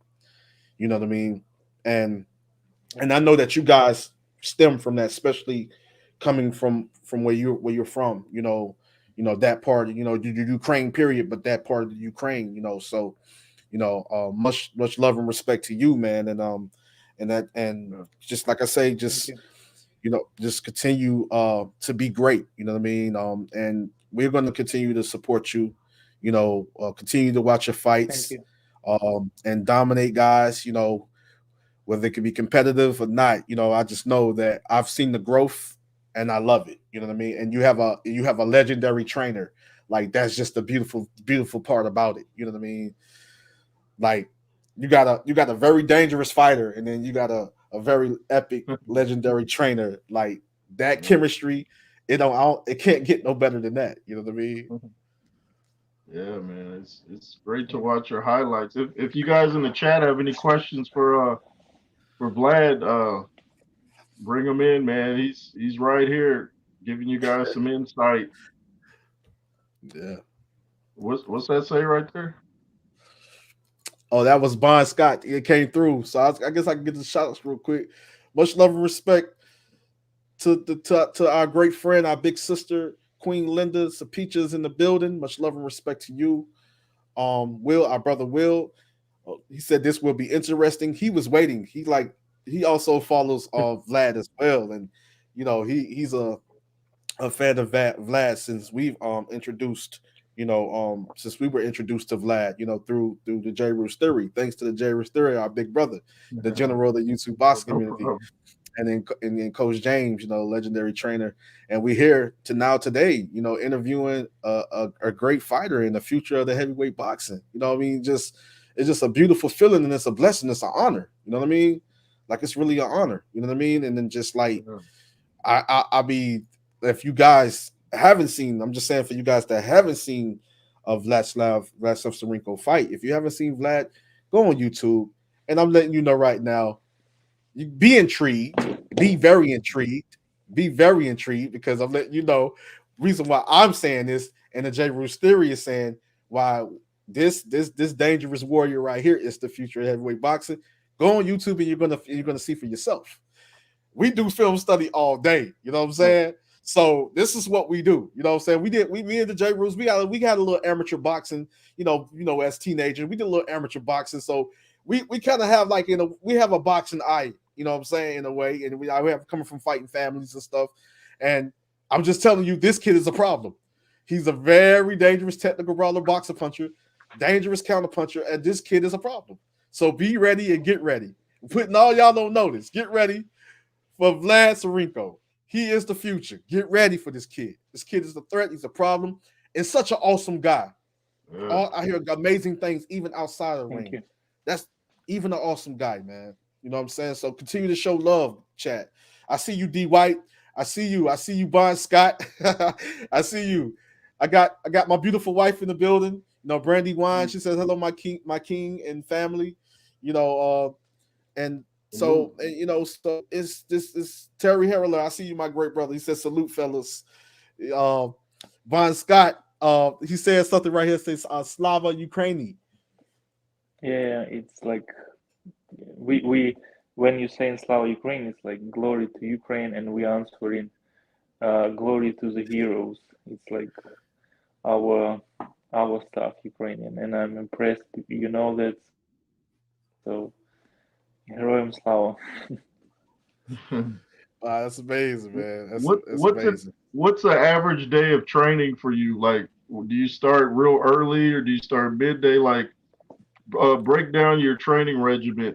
A: You know what I mean? And I know that you guys stem from that, especially coming from where you're from. That part. The Ukraine period, but that part of the Ukraine. So much love and respect to you, man, and
B: Yeah.
A: just like I say,
C: Thank
A: just
C: you.
A: just continue to be great. You know what I mean? And we're going to continue to support you. Continue to watch your
C: Thank
A: fights,
C: you.
A: and dominate guys. Whether it can be competitive or not. I just know that I've seen the growth and I love it. You know what I mean? And you have a legendary trainer. Like that's just the beautiful part about it. You know what I mean? Like you got a very dangerous fighter, and then you got a very epic legendary trainer. Like that
B: Yeah.
A: chemistry, it can't get no better than that. You know what I mean?
B: Yeah, man, it's great to watch your highlights. If you guys in the chat have any questions for Vlad, bring him in, man. He's right here giving you guys some insight.
A: Yeah.
B: What's that say right there?
A: Oh, that was Bon Scott. It came through. So I guess I can get the shots real quick. Much love and respect to our great friend, our big sister, Queen Linda Sapicha's in the building. Much love and respect to you. Will, our brother Will, he said this will be interesting. He was waiting. He also follows Vlad as well, and he's a fan of Vlad since we've introduced. Since we were introduced to Vlad, through the J. Roos theory, thanks to the J. Roos theory, our big brother, the general of the YouTube boxing
B: No
A: community,
B: problem.
A: and then Coach James, legendary trainer, and we're here today, interviewing a great fighter in the future of the heavyweight boxing. What I mean? It's just a beautiful feeling, and it's a blessing, it's an honor. You know what I mean? Like it's really an honor. You know what I mean? And then just like
B: Yeah.
A: I'll be, if you guys haven't seen, I'm just saying for you guys that haven't seen of Vladyslav Sirenko fight, if you haven't seen Vlad, go on YouTube, and I'm letting you know right now, you be intrigued, be very intrigued, because I'm letting you know reason why I'm saying this, and the J. Roos theory is saying why this dangerous warrior right here is the future of heavyweight boxing. Go on YouTube and you're gonna see for yourself. We do film study all day, you know what I'm
B: Yeah.
A: saying? So this is what we do. You know what I'm saying? Me and the J. Roos, we got a little amateur boxing, as teenagers. We did a little amateur boxing. So we kind of have we have a boxing eye, you know what I'm saying, in a way. And we have coming from fighting families and stuff. And I'm just telling you, this kid is a problem. He's a very dangerous technical brawler, boxer puncher, dangerous counter puncher, and this kid is a problem. So be ready and get ready. Putting all y'all on notice. Get ready for Vlad Sirenko. He is the future. Get ready for this kid. This kid is a threat. He's a problem, and such an awesome guy.
B: Yeah.
A: I hear amazing things even outside of the
C: Thank
A: ring.
C: you.
A: That's even an awesome guy, man. You know what I'm saying? So continue to show love, chat. I see you, D White. I see you. I see you, Bon Scott. I see you. I got my beautiful wife in the building. You know, Brandy Wine. She says hello, my king and family. You know, and so and, you know, so it's this Terry Harrell. I see you, my great brother. He says salute, fellas. Von Scott, he said something right here. Says Slava Ukraini.
C: Yeah, it's like we when you say in Slava Ukraine, it's like glory to Ukraine, and we answering glory to the heroes. It's like our our stuff Ukrainian, and I'm impressed. You know that, so Heroyam Slava.
A: Wow, that's amazing, man. That's
B: What's it?
A: amazing.
B: What's an average day of training for you? Like, do you start real early or do you start midday? Like, break down your training regimen.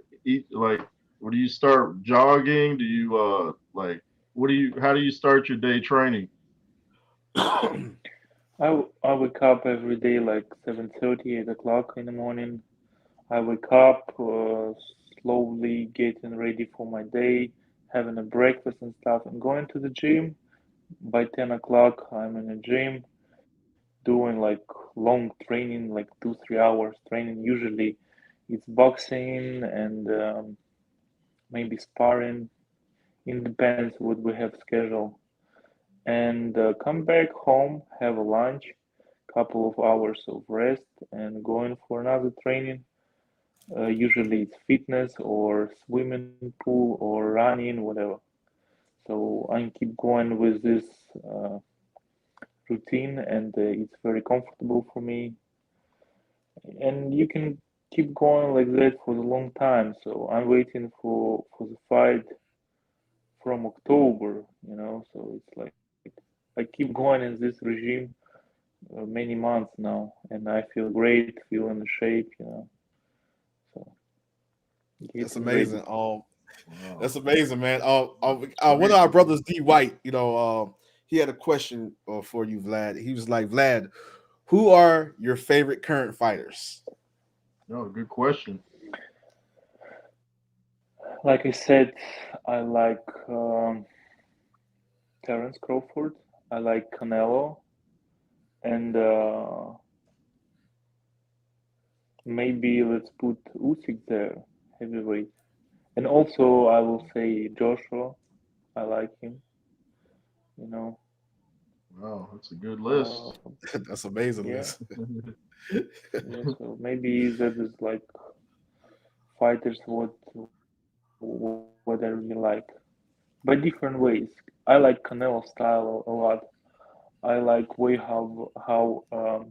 B: Like, what do you start jogging? Do you like? What do you? How do you start your day training?
C: I wake up every day like 7:30, 8 o'clock in the morning. I wake up, slowly getting ready for my day, having a breakfast and stuff, and going to the gym. By 10 o'clock, I'm in the gym doing like long training, like 2, 3 hours training. Usually it's boxing and maybe sparring. It depends what we have scheduled. And come back home, have a lunch, couple of hours of rest, and going for another training. Usually it's fitness or swimming pool or running, whatever. So I keep going with this uh, routine, and it's very comfortable for me. And you can keep going like that for a long time. So I'm waiting for the fight from October, you know. So it's like I keep going in this regime many months now, and I feel great, feel in the shape, you know. So
A: That's
C: getting ready.
A: amazing.
B: Wow,
A: That's amazing, man. One of
B: great.
A: our brothers, D White, you know, he had a question for you, Vlad. He was like, Vlad, who are your favorite current fighters?
B: No, good question.
C: Like I said, I like Terence Crawford. I like Canelo, and maybe let's put Usyk there, heavyweight. And also, I will say Joshua. I like him. You know,
B: Wow, that's a good
C: uh,
B: list.
A: That's amazing
C: yeah,
A: list.
C: yeah. So maybe that is like fighters what I really like, by different ways. I like Canelo style a lot. I like way how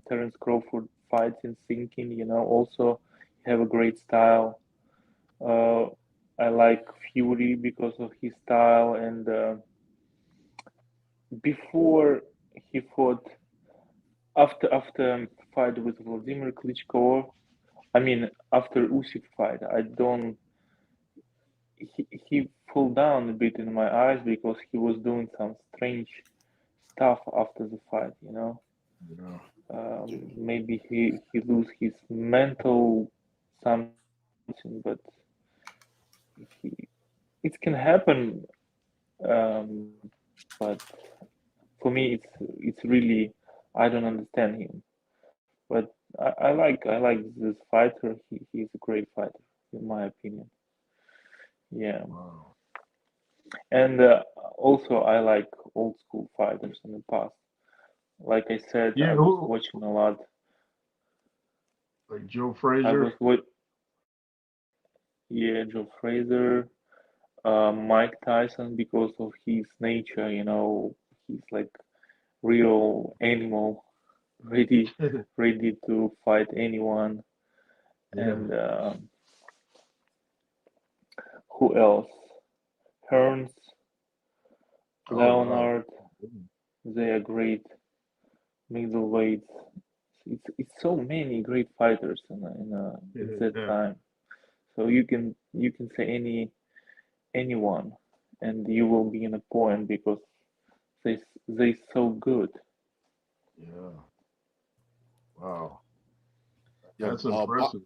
C: Terence Crawford fights and thinking. You know, also have a great style. Uh, I like Fury because of his style, and before he fought, after fight with Vladimir Klitschko, I mean after Usyk fight, I don't. He fell down a bit in my eyes because he was doing some strange stuff after the fight. You know,
B: Yeah.
C: maybe he lose his mental something, but he it can happen. But for me, it's really I don't understand him. But I like this fighter. He's a great fighter, in my opinion. Yeah,
B: Wow.
C: and also I like old school fighters in the past. Like I said,
B: Yeah,
C: I was
B: who
C: watching a lot.
B: like Joe
C: I
B: Frazier?
C: was what? Yeah, Joe Fraser, Mike Tyson, because of his nature. You know, he's like real animal, ready ready to fight anyone.
B: Yeah.
C: And who else? Hearns,
B: Oh wow.
C: Leonard, they are great middleweights. It's so many great fighters in that
B: Yeah.
C: time. So you can say anyone, and you will be in a point because they so good.
B: Yeah. Wow.
A: Yo,
B: That's impressive.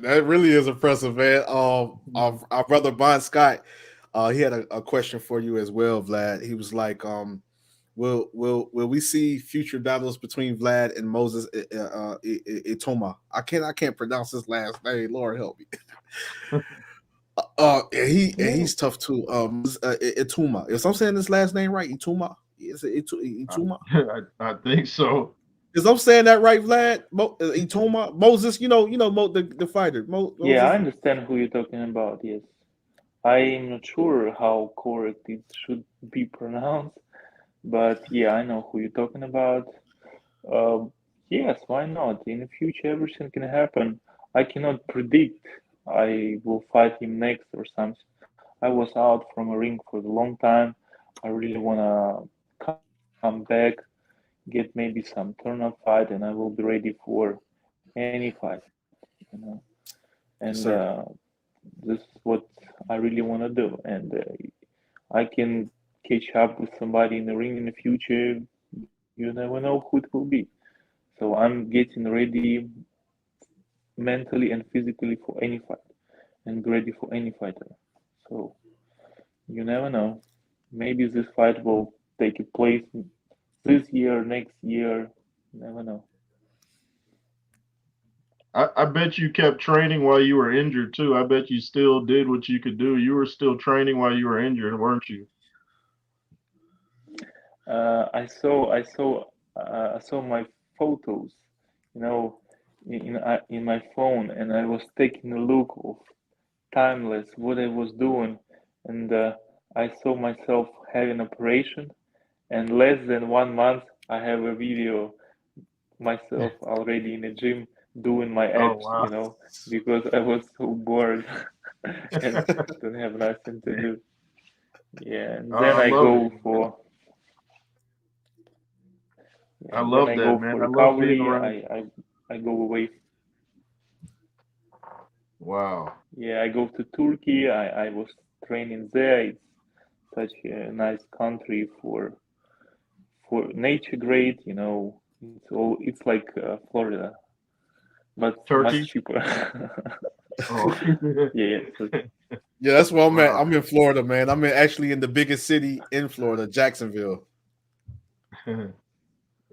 A: that really is impressive, man. Our brother Bon Scott, he had a question for you as well, Vlad. He was like, will we see future battles between Vlad and Moses Itoma? I can't pronounce his last name. Lord help me. He's tough too. Ituma. If I'm saying his last name right, Ituma. Is it Ituma?
B: I think so.
A: Is I'm saying that right, Vlad? Itoma, Moses. The fighter.
C: Yeah, I
A: Moses.
C: understand who you're talking about. Yes, I'm not sure how correct it should be pronounced, but yeah, I know who you're talking about. Uh, yes, why not? In the future, everything can happen. I cannot predict I will fight him next or something. I was out from a ring for a long time. I really wanna come back, get maybe some turnout fight, and I will be ready for any fight. You know, and
A: Yes, sir.
C: this is what I really wanna do. And I can catch up with somebody in the ring in the future. You never know who it will be. So I'm getting ready mentally and physically for any fight and ready for any fighter. So you never know. Maybe this fight will take place this year, next year. Never know.
B: I bet you kept training while you were injured too. I bet you still did what you could do. You were still training while you were injured, weren't you?
C: I saw my photos, you know, in my phone, and I was taking a look of timeless what I was doing, and I saw myself having operation, and less than 1 month I have a video myself already in the gym doing my
B: Oh
C: abs,
B: wow.
C: because I was so bored and don't have nothing to do. Yeah, and then
B: I love it, man. I love
C: I
B: that,
C: go
B: man.
C: for
B: I love being
C: recovery.
B: around.
C: I go away.
B: Wow.
C: Yeah, I go to Turkey. I was training there. It's such a nice country for nature great. It's like Florida, but much
B: Turkey.
C: cheaper.
B: Oh.
C: Yeah, so
A: Yeah, that's where I'm at.
B: Wow.
A: I'm in Florida, man. Actually in the biggest city in Florida, Jacksonville.
B: Yeah,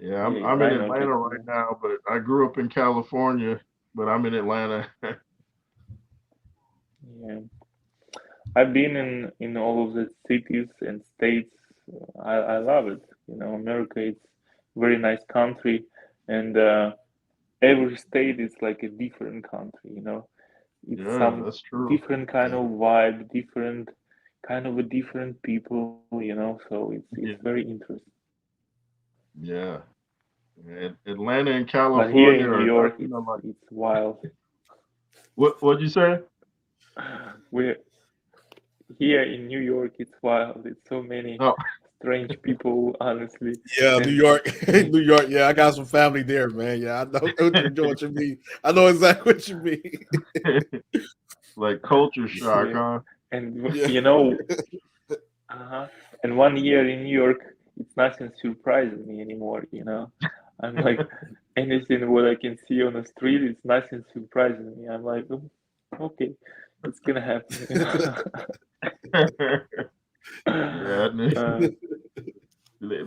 C: yeah,
B: I'm
C: yeah,
B: in
C: I know
B: Atlanta right
C: Jacksonville.
B: now, but I grew up in California, but I'm in Atlanta.
C: Yeah, I've been in all of the cities and states. I love it. America. It's very nice country, and every state is like a different country. It's
B: Yeah,
C: some
B: that's true.
C: different kind
A: Yeah.
C: of vibe, different kind of a different people. So it's
B: Yeah,
C: very interesting.
B: yeah. Atlanta and
C: But here
B: California
C: in New
B: are
C: York,
B: nothing alike.
C: it's wild.
B: What'd you say?
C: We Here in New York, it's wild. It's so many
B: Oh,
C: strange people, honestly.
A: Yeah, New
C: And
A: York. New York. Yeah, I got some family there, man. Yeah, I know what you mean. I know exactly what you mean.
B: like culture shock,
C: yeah,
B: huh?
C: and
A: Yeah.
C: uh-huh. And 1 year in New York, it's nothing surprises me anymore. I'm like anything what I can see on the street, it's nothing surprising me. I'm like, "Oh, okay, it's gonna happen.
B: Yeah,
C: Uh,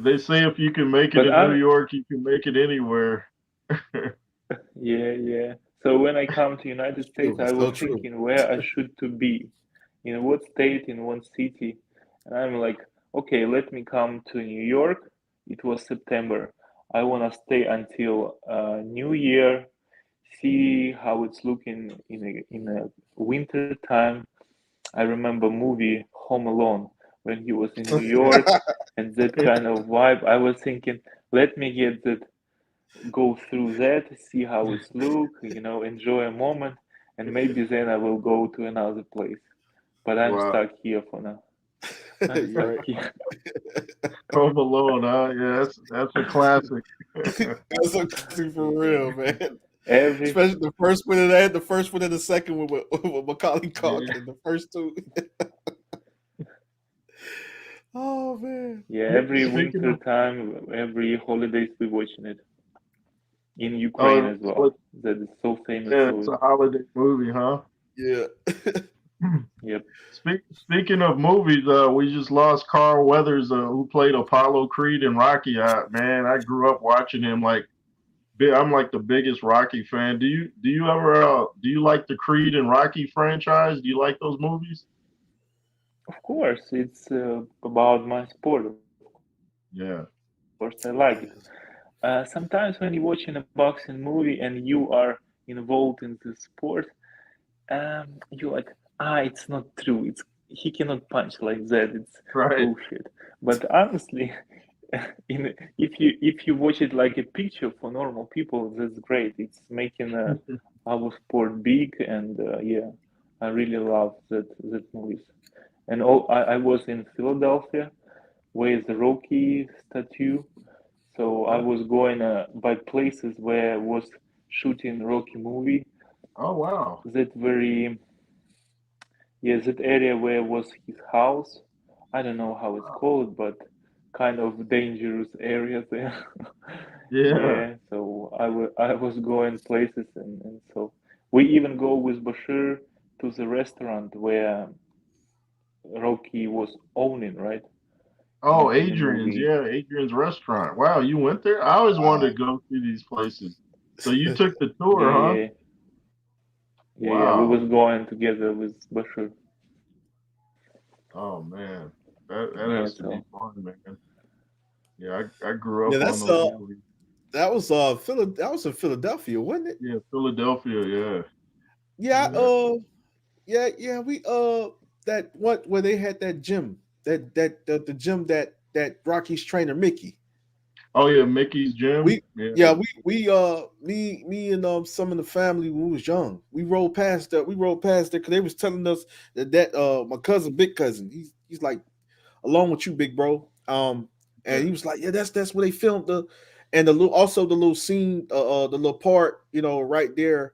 B: they say if you can make it
C: but
B: in New
C: I'm
B: York, you can make it anywhere.
C: Yeah, yeah. So when I come to United States,
A: True.
C: I
A: So
C: was
A: true.
C: thinking where I should to be, in what state, in what city, and I'm like, okay, let me come to New York. It was September. I wanna stay until New Year, see how it's looking in a winter time. I remember movie Home Alone when he was in New York and that kind of vibe. I was thinking, let me get that go through that, see how it's look, enjoy a moment, and maybe then I will go to another place. But I'm
B: Wow.
C: stuck here for now. I'm
A: You're
C: stuck
A: right.
C: here.
B: Home Alone, huh? Yeah, that's a classic.
A: That's so crazy for real,
C: Yeah.
A: man.
C: Every
A: Especially the first one of that, the first one and the second one with Macaulay
B: Yeah.
A: Culkin. The first two. Oh man.
C: every
B: Speaking
C: winter
B: of
C: time, every holidays we watching it. in Ukraine as
B: what?
C: well. That is so famous
B: Yeah,
C: for
B: it's
C: it.
B: a holiday movie, huh?
A: Yeah.
C: Yep.
B: Speaking of movies, we just lost Carl Weathers, who played Apollo Creed in Rocky. Man, I grew up watching him. I'm like the biggest Rocky fan. Do you like the Creed and Rocky franchise? Do you like those movies?
C: Of course, it's about my sport. Of
B: Yeah,
C: course, I like it. Sometimes when you're watching a boxing movie and you are involved in the sport, you're like, it's not true. It's he cannot punch like that. It's
B: right.
C: bullshit. But honestly, if you watch it like a picture for normal people, that's great. It's making our sport big, and yeah, I really love that movies. And I was in Philadelphia, where the Rocky statue. So I
B: Oh,
C: was going by places where was shooting Rocky movie.
B: oh wow.
C: That very Yeah, that area where was his house. I don't know how it's called, but kind of dangerous area there.
B: Yeah.
C: Yeah, so I was going places, and so we even go with Bashir to the restaurant where Rocky was owning, right?
B: Oh,
C: In the
B: Adrian's.
C: movie.
B: Yeah, Adrian's restaurant. Wow, you went there? I always wanted to go see these places. So you took the tour,
C: Yeah,
B: huh?
C: yeah, yeah. We
B: Wow.
C: was going together with Bashir.
B: Oh man, that
C: Yeah,
B: has to be
C: so
B: fun, man. Yeah, I grew
A: Yeah,
B: up on
A: that's
B: those movies.
A: that was in Philadelphia, wasn't it?
B: Yeah, Philadelphia. Yeah,
A: Yeah,
B: yeah.
A: yeah, we that what where they had that gym, the gym that Rocky's trainer Mickey.
B: Oh yeah, Mickey's Gym.
A: We
B: Yeah.
A: yeah, me and some of the family when we was young. We rode past there because they was telling us that my cousin, big cousin, he's like along with you, big bro. And
B: Yeah.
A: he was like, yeah, that's where they filmed the little scene, the little part, right there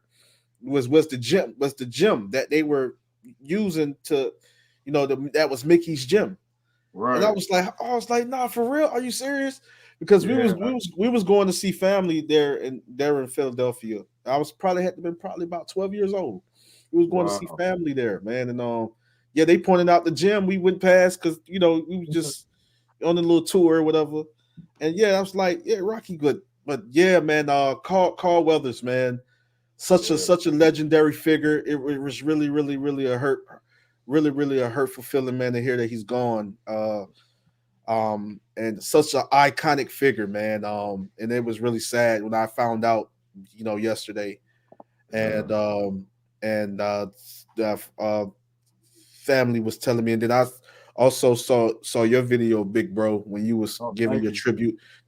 A: was the gym that they were using to, that was Mickey's gym. And
B: Right.
A: I was like, nah, for real? Are you serious? Because
B: Yeah.
A: we was going to see family there in Philadelphia. I was probably had to been probably about 12 years old. We was going to see
B: Wow.
A: family there, man. And yeah, they pointed out the gym we went past because we was just on a little tour or whatever. And yeah, I was like, yeah, Rocky good. But yeah, man, Carl Weathers, man,
B: Yeah.
A: such a legendary figure. It was really, really, really, really a hurtful feeling, man, to hear that he's gone. And such an iconic figure, man. And it was really sad when I found out, yesterday.
B: Yeah.
A: And the family was telling me, and then I also saw your video, big bro, when you was
B: Oh, thank you.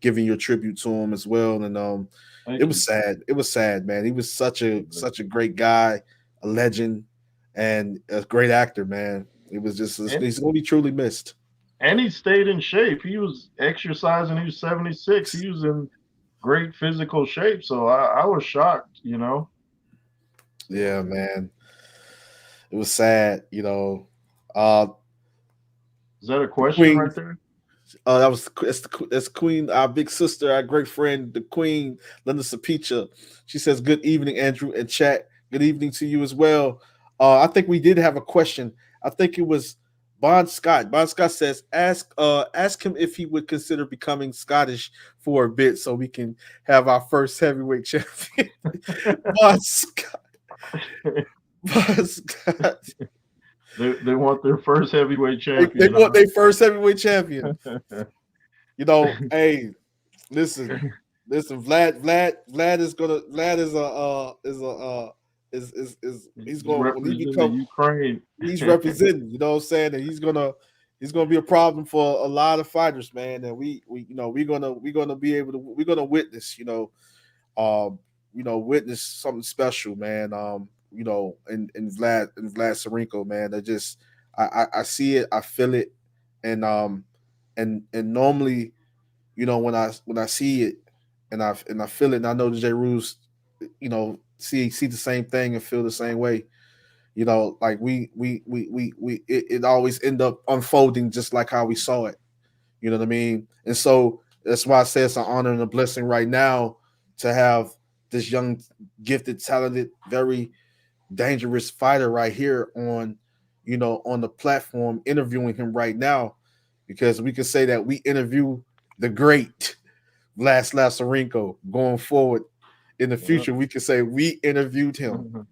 A: giving your tribute to him as well. And it
B: Thank
A: was
B: you.
A: sad. It was sad, man. He was such a great guy, a legend, and a great actor, man. It was just
B: And
A: he's gonna be truly missed.
B: and he stayed in shape. He was exercising. He was 76. He was in great physical shape. So I was shocked.
A: Yeah, man. It was sad, Uh
B: Is that a
A: the
B: question
A: Queen,
B: right there?
A: that's Queen, our big sister, our great friend, the Queen, Linda Sapicha. She says, "Good evening, Andrew and chat. Good evening to you as well." I think we did have a question. I think it was Bond Scott. Bond Scott says, "Ask him if he would consider becoming Scottish for a bit, so we can have our first heavyweight champion." Bond Scott. Bond Scott.
B: They want their first heavyweight
A: They
B: champion,
A: want
B: huh?
A: their first heavyweight champion. Hey, listen, Vlad is gonna Vlad is he's
B: He's
A: going when he
B: representing
A: become
B: Ukraine.
A: he's representing, you know what I'm saying, and he's gonna be a problem for a lot of fighters, man. And we we're gonna be able to we're gonna witness, witness something special, man. In Vlad Sirenko, man. I see it, I feel it, and and normally, when I see it and I feel it, and I know the J. Rules, see the same thing and feel the same way. Like it always end up unfolding just like how we saw it. You know what I mean? And so that's why I say it's an honor and a blessing right now to have this young, gifted, talented, very dangerous fighter right here on, on the platform, interviewing him right now, because we can say that we interview the great Vladyslav Sirenko going forward in the
B: Yeah.
A: future. We can say we interviewed him.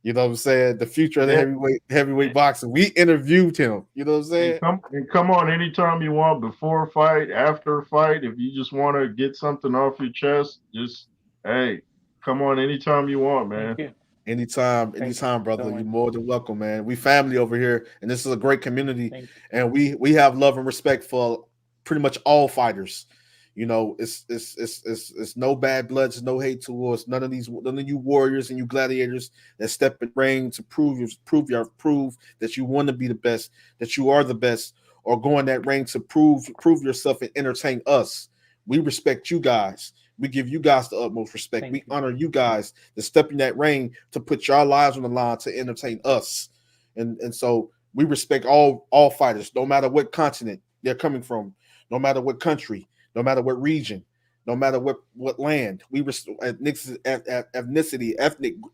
A: You know what I'm saying? The future of the
B: Yeah.
A: heavyweight boxing. We interviewed him. You know what I'm saying?
B: And come on anytime you want, before a fight, after a fight. If you just want to get something off your chest, just hey, come on anytime you want, man.
C: Thank you.
A: Anytime,
C: Thank you
A: anytime,
C: so
A: brother. You're
C: much.
A: more than welcome, man. We family over here, and this is a great community,
C: Thank you.
A: and we have love and respect for pretty much all fighters. It's no bad bloods, no hate towards none of you warriors and you gladiators that step in the ring to prove that you want to be the best, that you are the best, or go in that ring to prove yourself and entertain us. We respect you guys. We give you guys the utmost respect.
C: Thank
A: We
C: you.
A: honor you guys to step in that ring to put your lives on the line to entertain us. And so we respect all fighters, no matter what continent they're coming from, no matter what country, no matter what region, no matter what land. We respect ethnicity,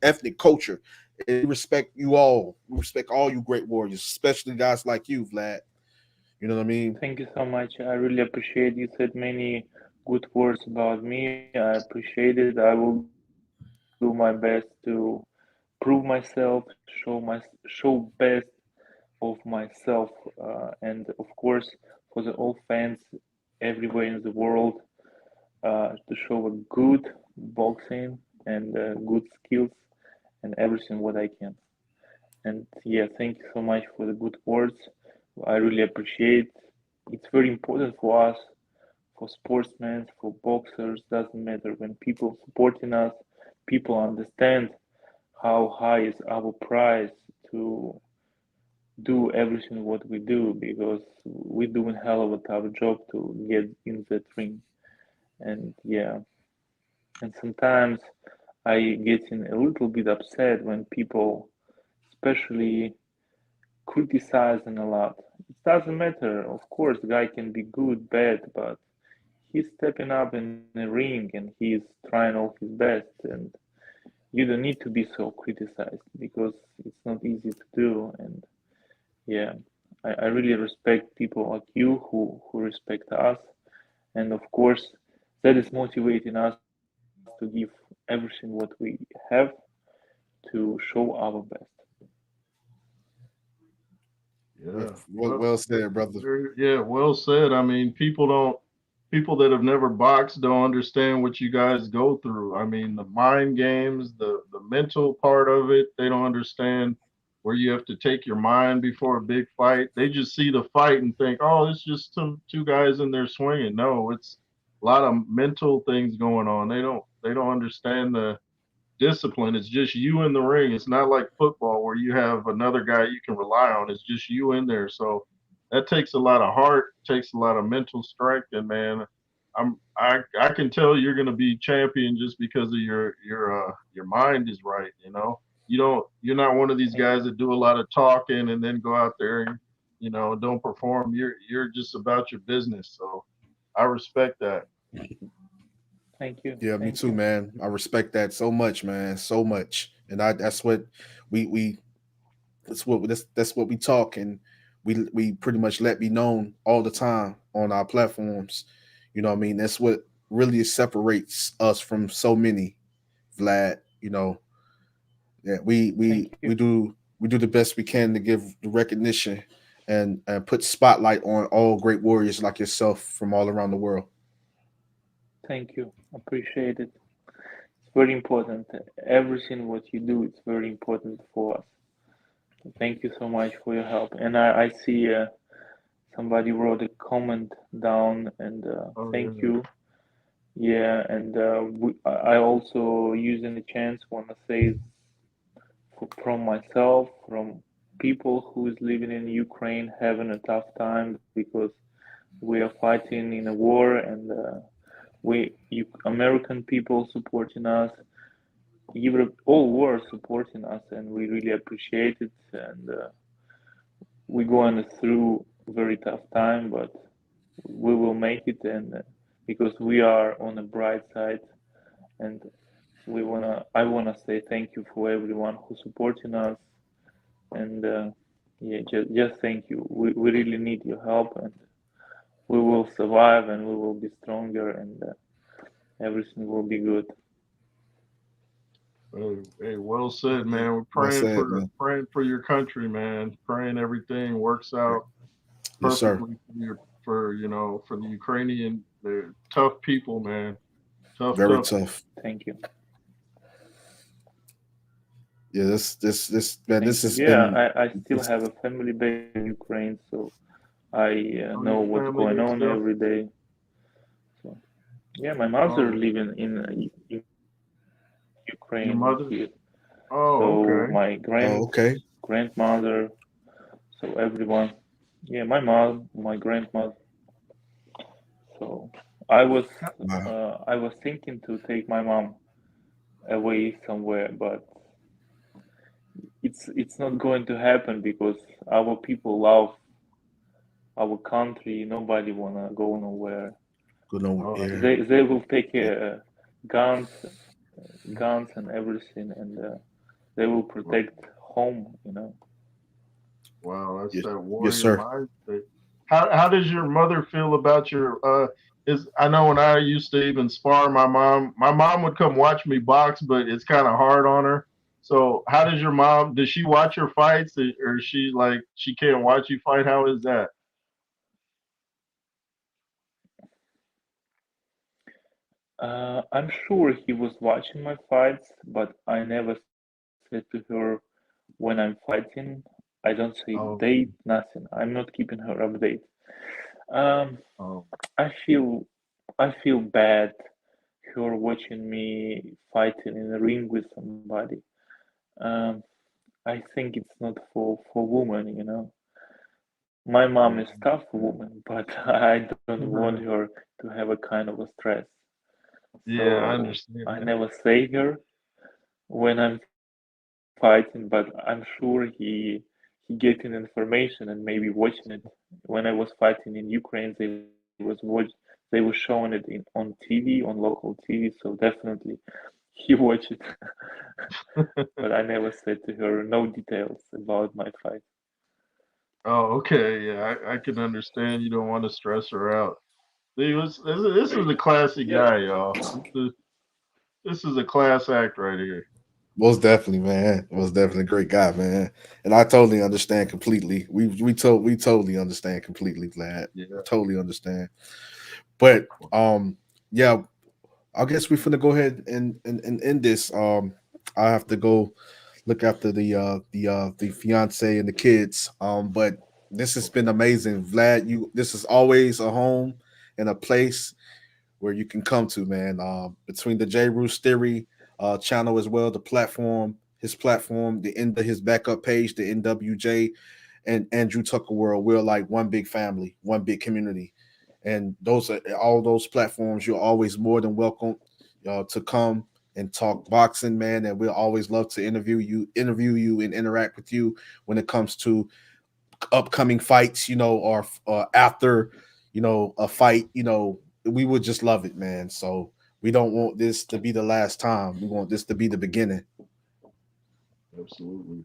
A: ethnic culture. We respect you all. We respect all you great warriors, especially guys like you, Vlad. You know what I mean?
C: Thank you so much. I really appreciate you said many good words about me. I appreciate it. I will do my best to prove myself, show best of myself, and of course for the all fans everywhere in the world, to show a good boxing and good skills and everything what I can. And yeah, thank you so much for the good words. I really appreciate. It's very important for us, for sportsmen, for boxers. Doesn't matter when people supporting us, people understand how high is our price to do everything what we do, because we're doing hell of a tough job to get in that ring. And yeah, and sometimes I getting a little bit upset when people, especially criticizing a lot. It doesn't matter. Of course, guy can be good, bad, but he's stepping up in the ring and he's trying all his best. And you don't need to be so criticized because it's not easy to do. And yeah, I really respect people like you who respect us. And of course, that is motivating us to give everything what we have to show our best.
B: Yeah.
A: Well said, brother.
B: Yeah, well said. I mean, people that have never boxed don't understand what you guys go through. I mean, the mind games, the mental part of it, they don't understand where you have to take your mind before a big fight. They just see the fight and think, "Oh, it's just some two guys in there swinging." No, it's a lot of mental things going on. They don't understand the discipline. It's just you in the ring. It's not like football where you have another guy you can rely on. It's just you in there. So that takes a lot of heart, takes a lot of mental strength. And man, I can tell you're gonna be champion just because of your mind is right. You're not one of these
C: Thank
B: guys
C: you.
B: that do a lot of talking and then go out there and don't perform. You're just about your business. So I respect that.
C: Thank you.
A: Yeah, me
C: Thank
A: too,
C: you.
A: man. I respect that so much, man. So much. And that's what we that's what we talk, and we pretty much let be known all the time on our platforms. You know what I mean? That's what really separates us from so many, Vlad. Yeah,
C: Thank you.
A: we do the best we can to give the recognition and put spotlight on all great warriors like yourself from all around the world.
C: Thank you. Appreciate it. It's very important. Everything what you do is very important for us. Thank you so much for your help. And I see somebody wrote a comment down, and
B: Oh
C: thank
B: yeah.
C: you. Yeah, and I also using the chance want to say from myself, from people who is living in Ukraine having a tough time because we are fighting in a war, and American people supporting us, Europe, all world supporting us, and we really appreciate it. And we're going through a very tough time, but we will make it, and because we are on the bright side, and I wanna say thank you for everyone who supporting us, and yeah, just thank you. We really need your help, and we will survive, and we will be stronger, and everything will be good.
B: Hey, well said, man. We're
A: Well said, man.
B: praying for your country, man. Praying everything works out
A: Yes, sir.
B: perfectly for for the Ukrainian. They're tough people, man. Tough,
A: Very
B: tough.
A: tough.
C: Thank you.
A: Yeah, this man, this
C: Thank
A: has
C: you. Yeah,
A: been.
C: I still have a family back in Ukraine, so I
B: Oh,
C: know
B: your
C: what's
B: family
C: going
B: there
C: on
B: still?
C: every day. So yeah, my mother
B: Oh,
C: living in
B: your
C: Ukraine
B: mother?
C: here.
B: Oh,
C: So
B: okay.
C: my
A: Oh, okay.
C: grandmother, so everyone. Yeah, my mom, my grandmother. So I was
A: Wow.
C: I was thinking to take my mom away somewhere, but it's not going to happen because our people love our country. Nobody wanna go nowhere.
A: Good on
B: Oh,
A: air.
C: They will take
A: Yeah.
C: guns, guns and everything, and they will protect home.
B: wow, that's
A: Yes,
B: that
A: yes,
B: warrior
A: sir.
B: mindset. How does your mother feel about your is I know when I used to even spar my mom would come watch me box, but it's kind of hard on her. So how does your mom does she watch your fights or is she like she can't watch you fight? How is that?
C: I'm sure he was watching my fights, but I never said to her when I'm fighting. I don't say the
B: Oh,
C: date, nothing. I'm not keeping her update. Um,
B: oh,
C: I feel I feel bad her watching me fighting in a ring with somebody. Um, I think it's not for women. My mom
B: yeah.
C: is tough woman, but I don't want her to have a kind of a stress.
B: Yeah, I
C: So
B: understand
C: I
B: that.
C: never say her when I'm fighting, but I'm sure he getting information and maybe watching it. When I was fighting in Ukraine, they were showing it on TV, on local TV, so definitely he watched it. But I never said to her no details about my fight.
B: Oh, okay. Yeah, I can understand you don't want to stress her out. See, this is a classic
C: Yeah,
B: guy, y'all. This is a class act right here.
A: Most definitely, man. Most definitely a great guy, man. And I totally understand completely. We totally understand completely, Vlad.
B: Yeah.
A: Totally understand. But yeah, I guess we're finna go ahead and end this. I have to go look after the fiance and the kids. But this has been amazing, Vlad. This is always a home and a place where you can come to, man. Between the J. Roos Theory channel as well, the platform, his platform, the end of his backup page, the NWJ, and Andrew Tucker World, we're like one big family, one big community. And those are all those platforms. You're always more than welcome to come and talk boxing, man. And we'll always love to interview you, and interact with you when it comes to upcoming fights, or after, a fight, we would just love it, man. So we don't want this to be the last time. We want this to be the beginning.
B: Absolutely.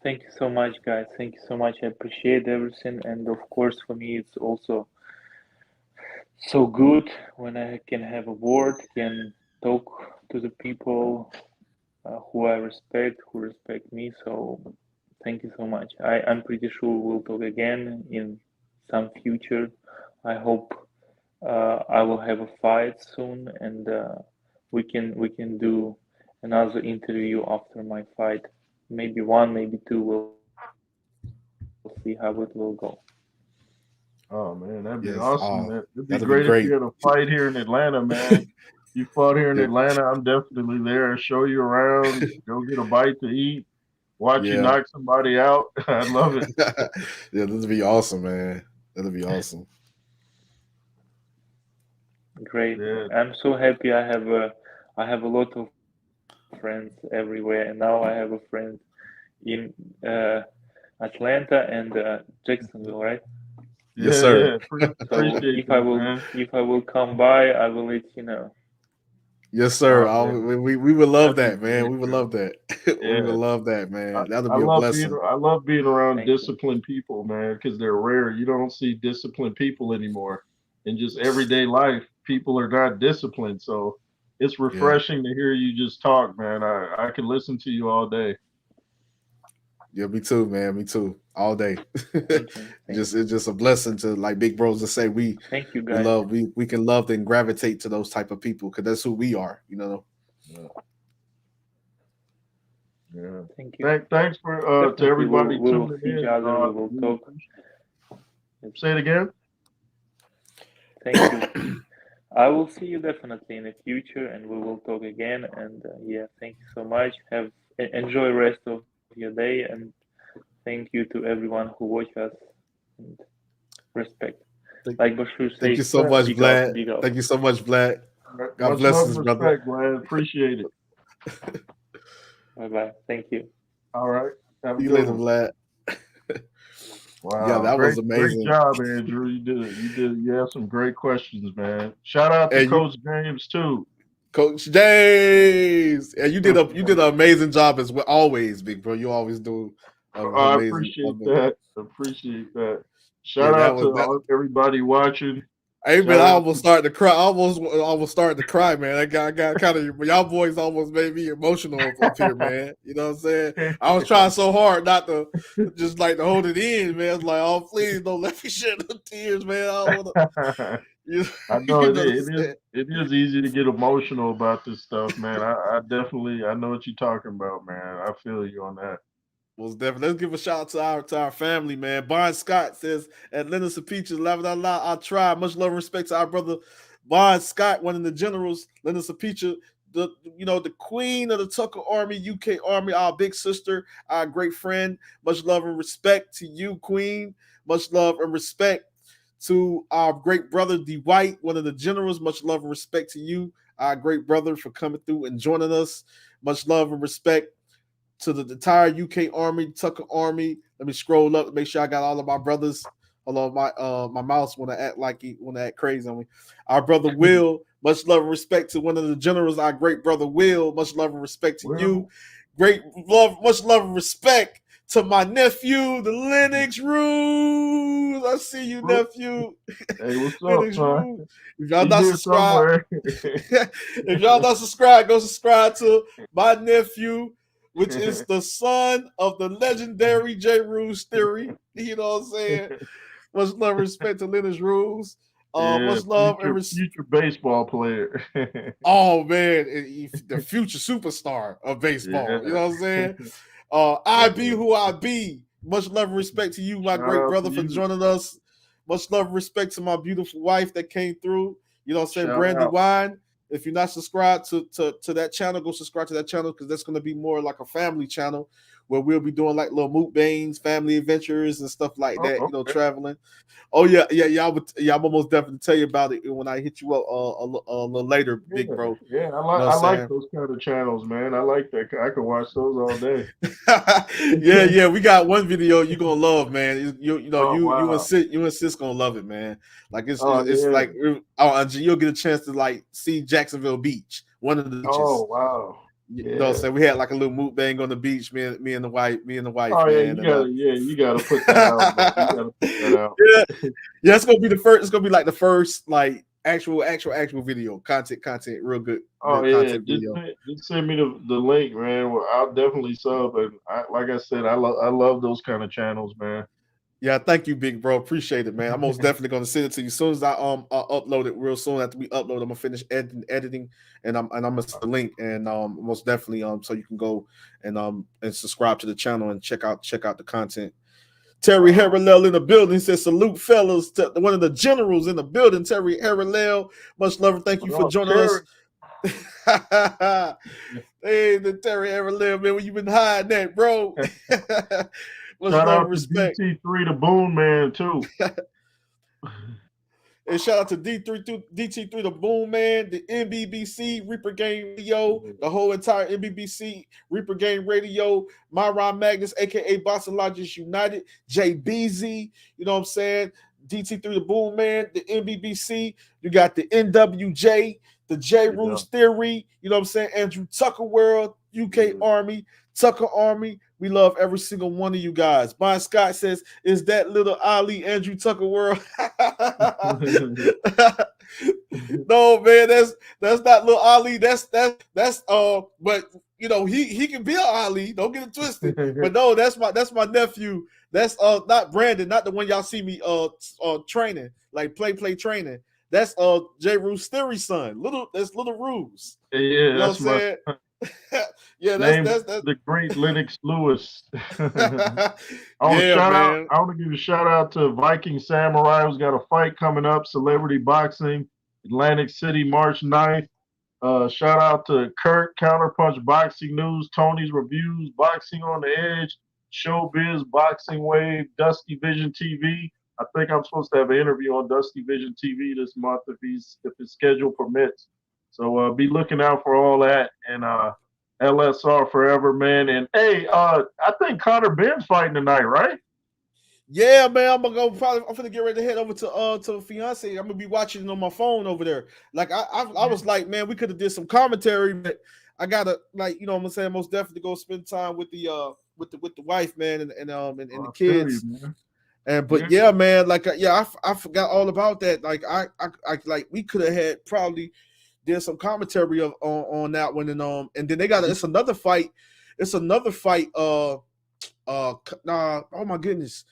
C: thank you so much, guys. Thank you so much. I appreciate everything, and of course, for me, it's also so good when I can have a word, can talk to the people who I respect, who respect me. So thank you so much. I'm pretty sure we'll talk again in some future. I hope I will have a fight soon, and we can do another interview after my fight. Maybe one, maybe two. We'll see how it will go.
B: Oh man, that'd be
A: Yes.
B: awesome. It'd be
A: That'll be
B: great if
A: great.
B: you had a fight here in Atlanta, man. You fought here in
A: Yeah.
B: Atlanta, I'm definitely there. Show you around, go get a bite to eat, watch you
A: Yeah.
B: knock somebody out. I'd love it.
A: Yeah, that'll be awesome, man. That'll be awesome.
C: Great.
B: Yeah,
C: I'm so happy. I have a lot of friends everywhere, and now I have a friend in uh, Atlanta and Jacksonville, right?
A: Yes,
B: yeah.
A: sir.
C: So
B: Appreciate that, man.
C: if I will come by, I will let you know.
A: Yes, sir.
B: Man,
A: We would love
B: that'd
A: that,
B: be
A: man.
B: great,
A: We would
B: bro.
A: love that. We would
B: Yeah.
A: love that, man. That'll be a blessing.
B: I love being around
C: Thank you.
B: disciplined people, man, because they're rare. You don't see disciplined people anymore. In just everyday life, people are not disciplined. So it's
A: Yeah.
B: refreshing to hear you just talk, man. I could listen to you all day.
A: Yeah, me too, man. Me too. All day.
C: Thank you.
A: It's just a blessing to, like big bros to say
C: Thank you,
A: we
C: guys.
A: love we can love and gravitate to those type of people because that's who we are, you know.
B: Yeah. Yeah.
C: Thank you.
B: Thanks for to
C: Definitely,
B: everybody
C: we will
B: tuning
C: see each
B: in.
C: other. We will
B: We
C: talk.
B: say it again.
C: Thank you. I will see you definitely in the future, and we will talk again. And yeah, thank you so much. Enjoy rest of your day, and thank you to everyone who watch us. And respect, like Bashir
A: Thank you
C: says,
A: so much,
C: big up,
A: Vlad.
C: big up.
A: Thank you so much, Vlad. God
B: Much
A: bless
B: love
A: us,
B: and
A: brother.
B: respect, Vlad. Appreciate it.
C: Bye bye. Thank you.
B: All right. Have a
A: See you
B: good
A: later,
B: one.
A: Vlad.
B: Wow.
A: Yeah, that was
B: Great
A: amazing.
B: job, Andrew. You had some great questions, man. Shout out to
A: And you,
B: Coach James too.
A: Coach James, and you did an amazing job as well. Always, big bro. You always do
B: I
A: amazing.
B: appreciate that. Appreciate that.
A: Yeah,
B: Shout
A: that
B: out
A: was
B: to
A: that.
B: everybody watching.
A: Hey man,
B: Shout
A: I
B: out
A: almost started to cry. Almost started to cry, man. I got kind of y'all boys almost made me emotional up here, man. You know what I'm saying?
B: to
A: I was trying so hard not to just like to hold it in, man. I was like, oh please don't let me shed no tears, man. I don't wanna, you,
B: I know
A: you know what I'm saying?
B: it is easy to get emotional about this stuff, man. I definitely I know what you're talking about, man. I feel you on that.
A: Most definitely. Let's give a shout out to our family, man. Bond Scott says Atlantis of Peaches, la la la. I try. Much love and respect to our brother Bond Scott, one of the generals, Atlantis of Peaches, the queen of the Tucker Army, UK Army, our big sister, our great friend. Much love and respect to you, Queen. Much love and respect to our great brother D White, one of the generals. Much love and respect to you, our great brother, for coming through and joining us. Much love and respect to the entire UK Army, Tucker Army. Let me scroll up to make sure I got all of my brothers. Although my mouse want to act crazy on me. Our brother Will, much love and respect to one of the generals. Our great brother Will, much love and respect to you. Much love and respect to my nephew, the Lennox Rules. I see you, nephew.
B: Hey, what's up,
A: Lennox
B: son?
A: Rules. If y'all
B: He
A: not
B: here
A: subscribed,
B: somewhere.
A: if y'all not subscribed, go subscribe to my nephew, which is the son of the legendary J. Rules Theory. You know what I'm saying? Much love and respect to Lennox Rules.
B: Yeah,
A: Much love and respect.
B: future baseball player.
A: Oh man, the future superstar of baseball.
B: Yeah.
A: You know what I'm saying? I be who I be. Much love and respect to you, my
B: Shout
A: great
B: out
A: brother,
B: to
A: for
B: you.
A: joining us. Much love and respect to my beautiful wife that came through. You know what I'm saying?
B: Shout
A: Brandy
B: out.
A: Wine. If you're not subscribed to that channel, go subscribe to that channel because that's going to be more like a family channel where we'll be doing like little mukbangs, family adventures, and stuff like that. You know,
B: Okay.
A: traveling. Oh yeah. I'm almost definitely tell you about it when I hit you up a little later, big bro.
B: Yeah,
A: You know what
B: I
A: I'm
B: like
A: saying?
B: those kind of channels, man. I like that. I could watch those all day.
A: yeah. We got one video you gonna love, man.
B: Oh,
A: You
B: wow.
A: and Sis gonna love it, man. Like it's
B: Yeah.
A: like you'll get a chance to like see Jacksonville Beach, one of the beaches.
B: Oh, wow.
A: You know what I'm saying? We had like a little mukbang on the beach, me and the wife,
B: Oh,
A: man.
B: you gotta put that out, man. You gotta put that out.
A: Yeah, it's gonna be the first. It's gonna be like the first like actual video content, real good.
B: Oh,
A: Good
B: yeah.
A: content video.
B: Just send me the link, man. Well, I'll definitely sub. And like I said, I love those kind of channels, man.
A: Yeah, thank you, big bro. Appreciate it, man. I'm most definitely gonna send it to you as soon as I upload it. Real soon after we upload, I'm gonna finish editing, and I'm gonna send the link, and most definitely so you can go and subscribe to the channel and check out the content. Terry Harrell in the building says salute fellas to one of the generals in the building. Terry Harrell, much love and thank you for joining us. Hey, the Terry Harrell, man, where you been hiding at, bro? Much
B: Shout
A: love
B: out
A: and respect.
B: to DT3 the Boom Man too.
A: And shout out to DT3 the Boom Man, the MBBC Reaper Game Radio, the whole entire MBBC Reaper Game Radio, Myron Magnus, aka Boston Lodges United, Jay Beezy, you know what I'm saying? DT3 the Boom Man, the NBBC, you got the NWJ, the J. Rules Theory, you know what I'm saying? Andrew Tucker World, UK Army, Tucker Army. We love every single one of you guys. Brian Scott says, is that little Ali Andrew Tucker World? No, man, that's not little Ali. That's but you know, he can be an Ali. Don't get it twisted. But no, that's my nephew. That's not Brandon, not the one y'all see me training, like play training. That's J. Rules Theory son. That's little Rules.
B: Yeah,
A: you know
B: that's
A: what I'm saying? Yeah, that's
B: the great Lennox Lewis.
A: Yeah,
B: I want to give a shout out to Viking Samurai, who's got a fight coming up, Celebrity Boxing, Atlantic City, March 9th. Shout out to Kurt, Counterpunch Boxing News, Tony's Reviews, Boxing on the Edge, Showbiz, Boxing Wave, Dusty Vision TV. I think I'm supposed to have an interview on Dusty Vision TV this month if his schedule permits. So be looking out for all that, and LSR forever, man. And hey, I think Conor Ben's fighting tonight, right?
A: Yeah, man. I'm gonna get ready to head over to the fiance. I'm gonna be watching it on my phone over there. Like I was like, man, we could have did some commentary, but I gotta, like, you know what I'm saying, most definitely go spend time with the wife, man, and the kids. But yeah, man, like I forgot all about that. Like I like we could have had probably did some commentary on that one, and then they got it's another fight. Oh my goodness,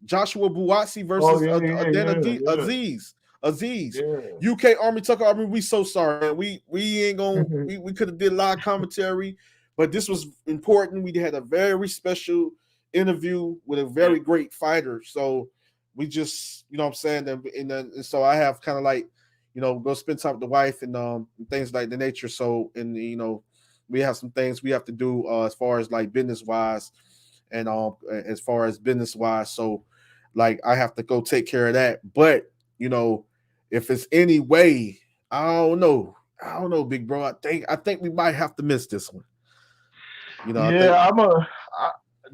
A: Joshua Buatsi versus Aziz. Yeah. UK Army, Tucker Army. We so sorry, man. We ain't gonna we could have did live commentary, but this was important. We had a very special interview with a very great fighter. So we just, you know what I'm saying, and so I have kind of like, you know, go spend time with the wife and things like the nature. So, and you know, we have some things we have to do as far as like business wise, and So, like I have to go take care of that. But you know, if it's any way, I don't know, big bro. I think we might have to miss this one. You know,
B: yeah,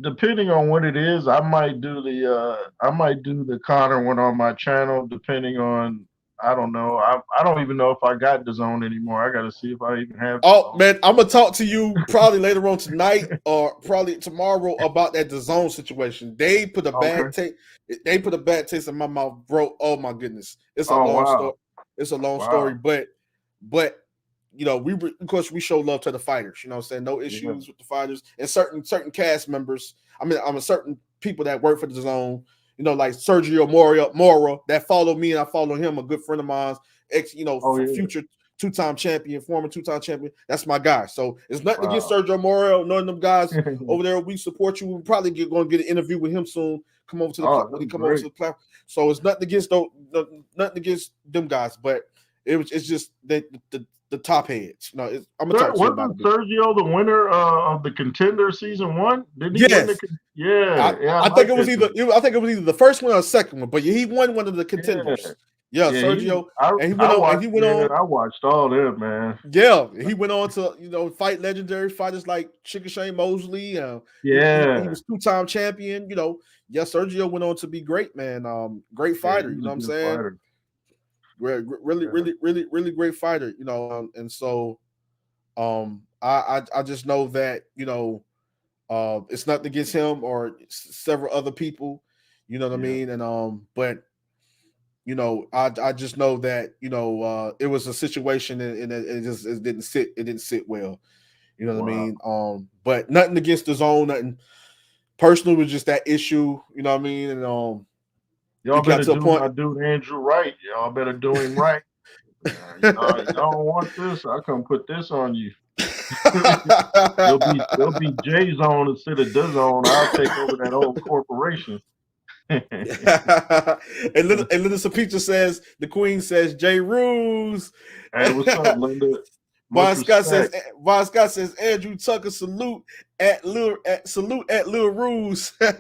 B: depending on what it is, I might do the Conor one on my channel, depending on, I don't know. I don't even know if I got DAZN anymore. I got to see if I even have
A: DAZN. Man, I'm gonna talk to you probably later on tonight or probably tomorrow about that DAZN situation. They put a bad taste. They put a bad taste in my mouth, bro. Oh my goodness, it's a long story. It's a long story, but you know, of course we show love to the fighters. You know what I'm saying? No issues with the fighters and certain cast members. I mean, I'm a certain people that work for the DAZN. You know, like Sergio Mora that follow me and I follow him, a good friend of mine, future two-time champion, former two-time champion. That's my guy. So it's nothing against Sergio Mora, none of them guys over there. We support you. We're probably going to get an interview with him soon. Come over to the platform. So it's nothing against them guys, but it's just the top heads. You know, I'm gonna talk to you about it.
B: Wasn't Sergio the winner of the Contender season 1? Didn't he win
A: I think it was either the first one or the second one, but he won one of the Contenders. Yeah, Sergio.
B: I watched all them, man.
A: Yeah, he went on to, you know, fight legendary fighters like Shane Mosley. He was 2-time champion. You know, Sergio went on to be great, man. Great fighter. You know what I'm saying?
B: Fighter.
A: Really great fighter, you know, and so I just know that, you know, it's nothing against him or several other people, you know what I mean, and but you know, I just know that, you know, it was a situation and it didn't sit well, you know what I mean, but nothing against the DAZN, nothing personal, was just that issue, you know what I mean, and
B: y'all better do my dude Andrew right. Y'all better do him right. Y'all don't want this, I come put this on you. There'll be J-Zone instead of DAZN. I'll take over that old corporation.
A: And Linda Sapitra says, the Queen says, J. Rules.
B: Hey, what's up, Linda?
A: Von Scott says, Andrew Tucker, salute at Lil Rules.
B: Hey,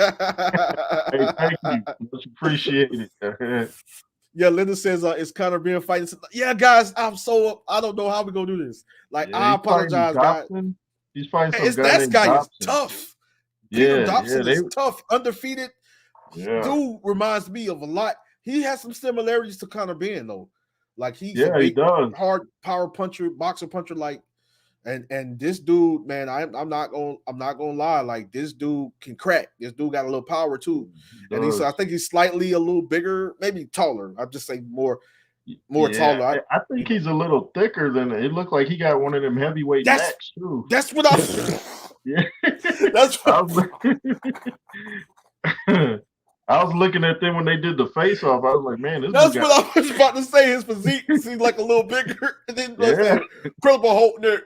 B: thank you. Much appreciated.
A: Yeah, Linda says it's kind of being fighting. Yeah, guys, I don't know how we're gonna do this. Like, I apologize, guys.
B: He's fighting some guy
A: that
B: named
A: guy
B: Dobson.
A: is tough.
B: Yeah,
A: Dobson is tough, undefeated.
B: Yeah.
A: Dude reminds me of a lot. He has some similarities to Conor Benn though. Like he's a
B: Yeah, he
A: big,
B: does.
A: hard power puncher, boxer puncher. Like, and this dude, man, I'm not gonna lie. Like this dude can crack. This dude got a little power too,
B: He
A: and
B: does.
A: I think he's slightly a little bigger, maybe taller. I'll just say more
B: Yeah,
A: taller.
B: I think he's a little thicker than it. Looked like he got one of them heavyweight
A: That's
B: necks too.
A: that's what I.
B: Yeah,
A: That's
B: I
A: what.
B: was looking at them when they did the face off. I was like, man, this
A: That's
B: dude
A: what I was about to say. His physique seems like a little bigger, and then
B: Yeah.
A: incredible Hulk neck.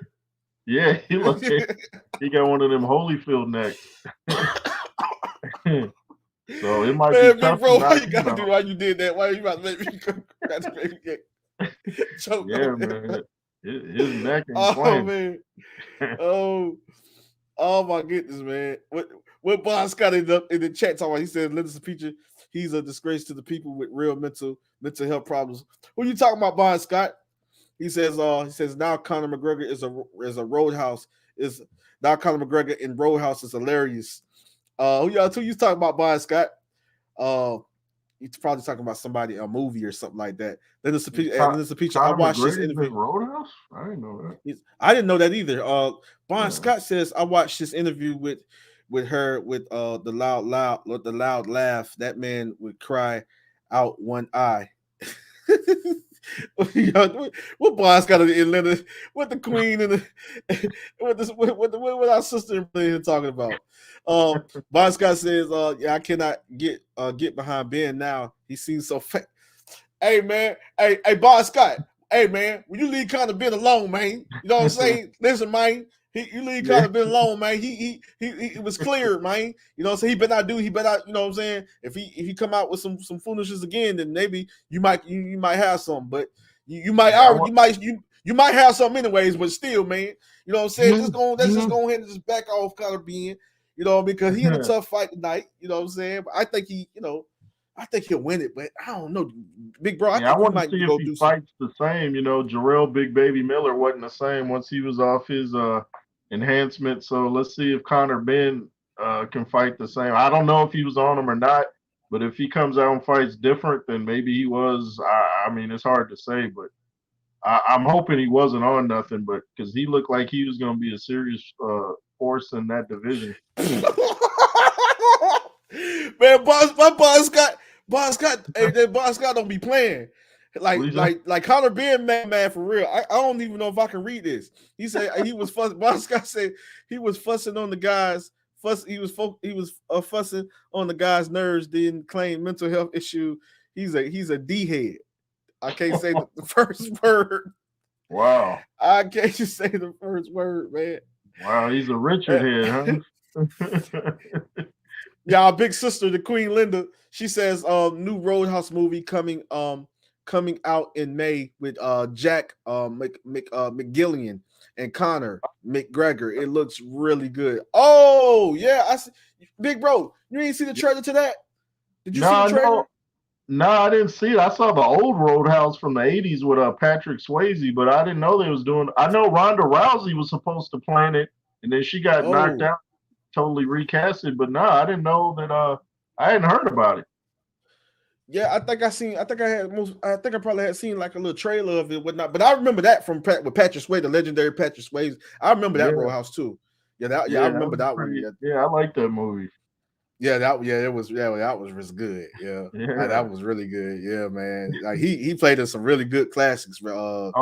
B: Yeah, he looked he got one of them Holyfield necks. So it might
A: Man,
B: be
A: big
B: tough.
A: bro,
B: to
A: why
B: knock
A: you
B: him
A: gotta
B: out.
A: do? Why you did that? Why you about to make me choke?
B: Yeah, man. His neck ain't
A: Oh
B: playing.
A: man. Oh my goodness, man. What Bon Scott in the chat talking about? He said, "Let us feature. He's a disgrace to the people with real mental health problems." Who you talking about, Bon Scott? He says now Conor McGregor is a Roadhouse now Conor McGregor in Roadhouse is hilarious. Who you talking about, Bon Scott? He's probably talking about somebody, a movie or something like that. Then there's a picture. I
B: Conor
A: watched this
B: McGregor's
A: interview.
B: in Roadhouse? I didn't know that.
A: I didn't know that either. Bon
B: Yeah.
A: Scott says I watched this interview with her with the loud laugh. That man would cry out one eye. What Bon Scott in Atlanta? What the Queen and what our sister in talking about? Bon Scott says, yeah, I cannot get behind Ben now. He seems so fake. Hey man, hey Bon Scott. Hey man, will you leave Conor Ben alone, man? You know what I'm saying? Listen, man. You leave Conor Ben alone, man. He was cleared, man. You know what I'm saying? He better not, you know what I'm saying? If he come out with some foolishness again, then maybe you might have some, but you might have some anyways, but still, man. You know what I'm saying? Let's just go ahead and just back off Conor Ben, you know, because he in a tough fight tonight, you know what I'm saying? But I think he'll win it, but I don't know, big bro.
B: I want to see if he fights the same. You know, Jarrell Big Baby Miller wasn't the same once he was off his enhancement. So let's see if Conor Ben can fight the same. I don't know if he was on him or not, but if he comes out and fights different, then maybe he was. I mean, it's hard to say, but I'm hoping he wasn't on nothing, but because he looked like he was going to be a serious force in that division.
A: Man, Bon Scott, hey, that Bon Scott don't be playing. Like Conor Ben, man, for real. I don't even know if I can read this. He said he was fussing. Bon Scott said he was fussing on the guys. He was fussing on the guys' nerves. Didn't claim mental health issue. He's a D head. I can't say the first word.
B: Wow.
A: I can't just say the first word, man.
B: Wow, he's a Richard head, huh?
A: Yeah, our big sister, the Queen Linda, she says new Roadhouse movie coming out in May with Jack McGillian and Conor McGregor. It looks really good. Oh yeah, I see. Big bro, you ain't see the trailer to that? Did you see the trailer?
B: No, I didn't see it. I saw the old Roadhouse from the 80s with Patrick Swayze, but I didn't know they was doing. I know Ronda Rousey was supposed to plan it, and then she got knocked out, totally recasted. But no, I didn't know that. I hadn't heard about it.
A: Yeah, I think I probably had seen like a little trailer of it, whatnot. But I remember that with Patrick Swayze, the legendary Patrick Swayze. I remember that Roadhouse too. I remember that one.
B: Yeah, I like that movie.
A: That was good. Yeah, that was really good. Yeah, man. Like he played in some really good classics.
B: Man,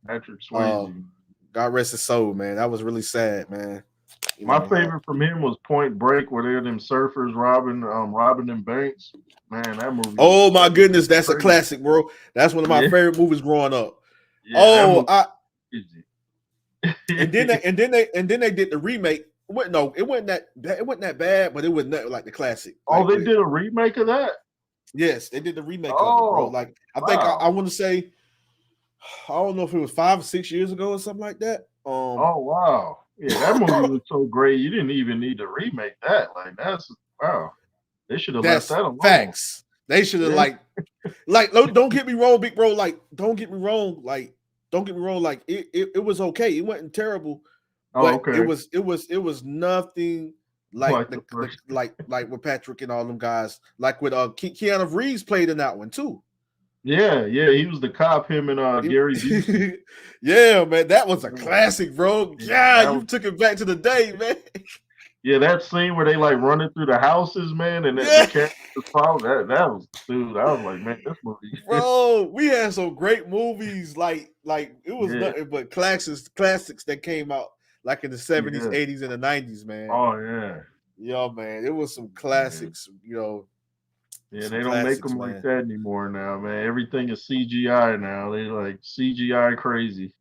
B: Patrick Swayze.
A: God rest his soul, man. That was really sad, man.
B: My favorite from him was Point Break, where they're them surfers robbing them banks. Man, that movie.
A: Oh my goodness, that's crazy. A classic, bro. That's one of my favorite movies growing up. Yeah, and then they did the remake. It wasn't that bad, but it wasn't like the classic.
B: Oh, they did a remake of that?
A: Yes, they did the remake of it, bro. Like I think I want to say, I don't know if it was 5 or 6 years ago or something like that.
B: Oh wow. Yeah, that movie was so great. You didn't even need to remake that. Like that's wow. They should have left that alone.
A: Facts. They should have like don't get me wrong, big bro. Like don't get me wrong. Like it was okay. It wasn't terrible. But it was nothing like
B: the first.
A: like with Patrick and all them guys, like with Keanu Reeves played in that one too.
B: Yeah, he was the cop. Him and Gary Busey.
A: Yeah, man, that was a classic, bro. Yeah, you took it back to the day, man.
B: Yeah, that scene where they like running through the houses, man, and the characters follow that was, dude. I was like, man, this movie,
A: bro. We had some great movies, like it was nothing but classics that came out like in the 70s, 80s, and the 90s, man.
B: Oh yeah,
A: yo, man, it was some classics, you know.
B: Yeah, they don't make them like that anymore now, man. Everything is CGI now. They like CGI crazy.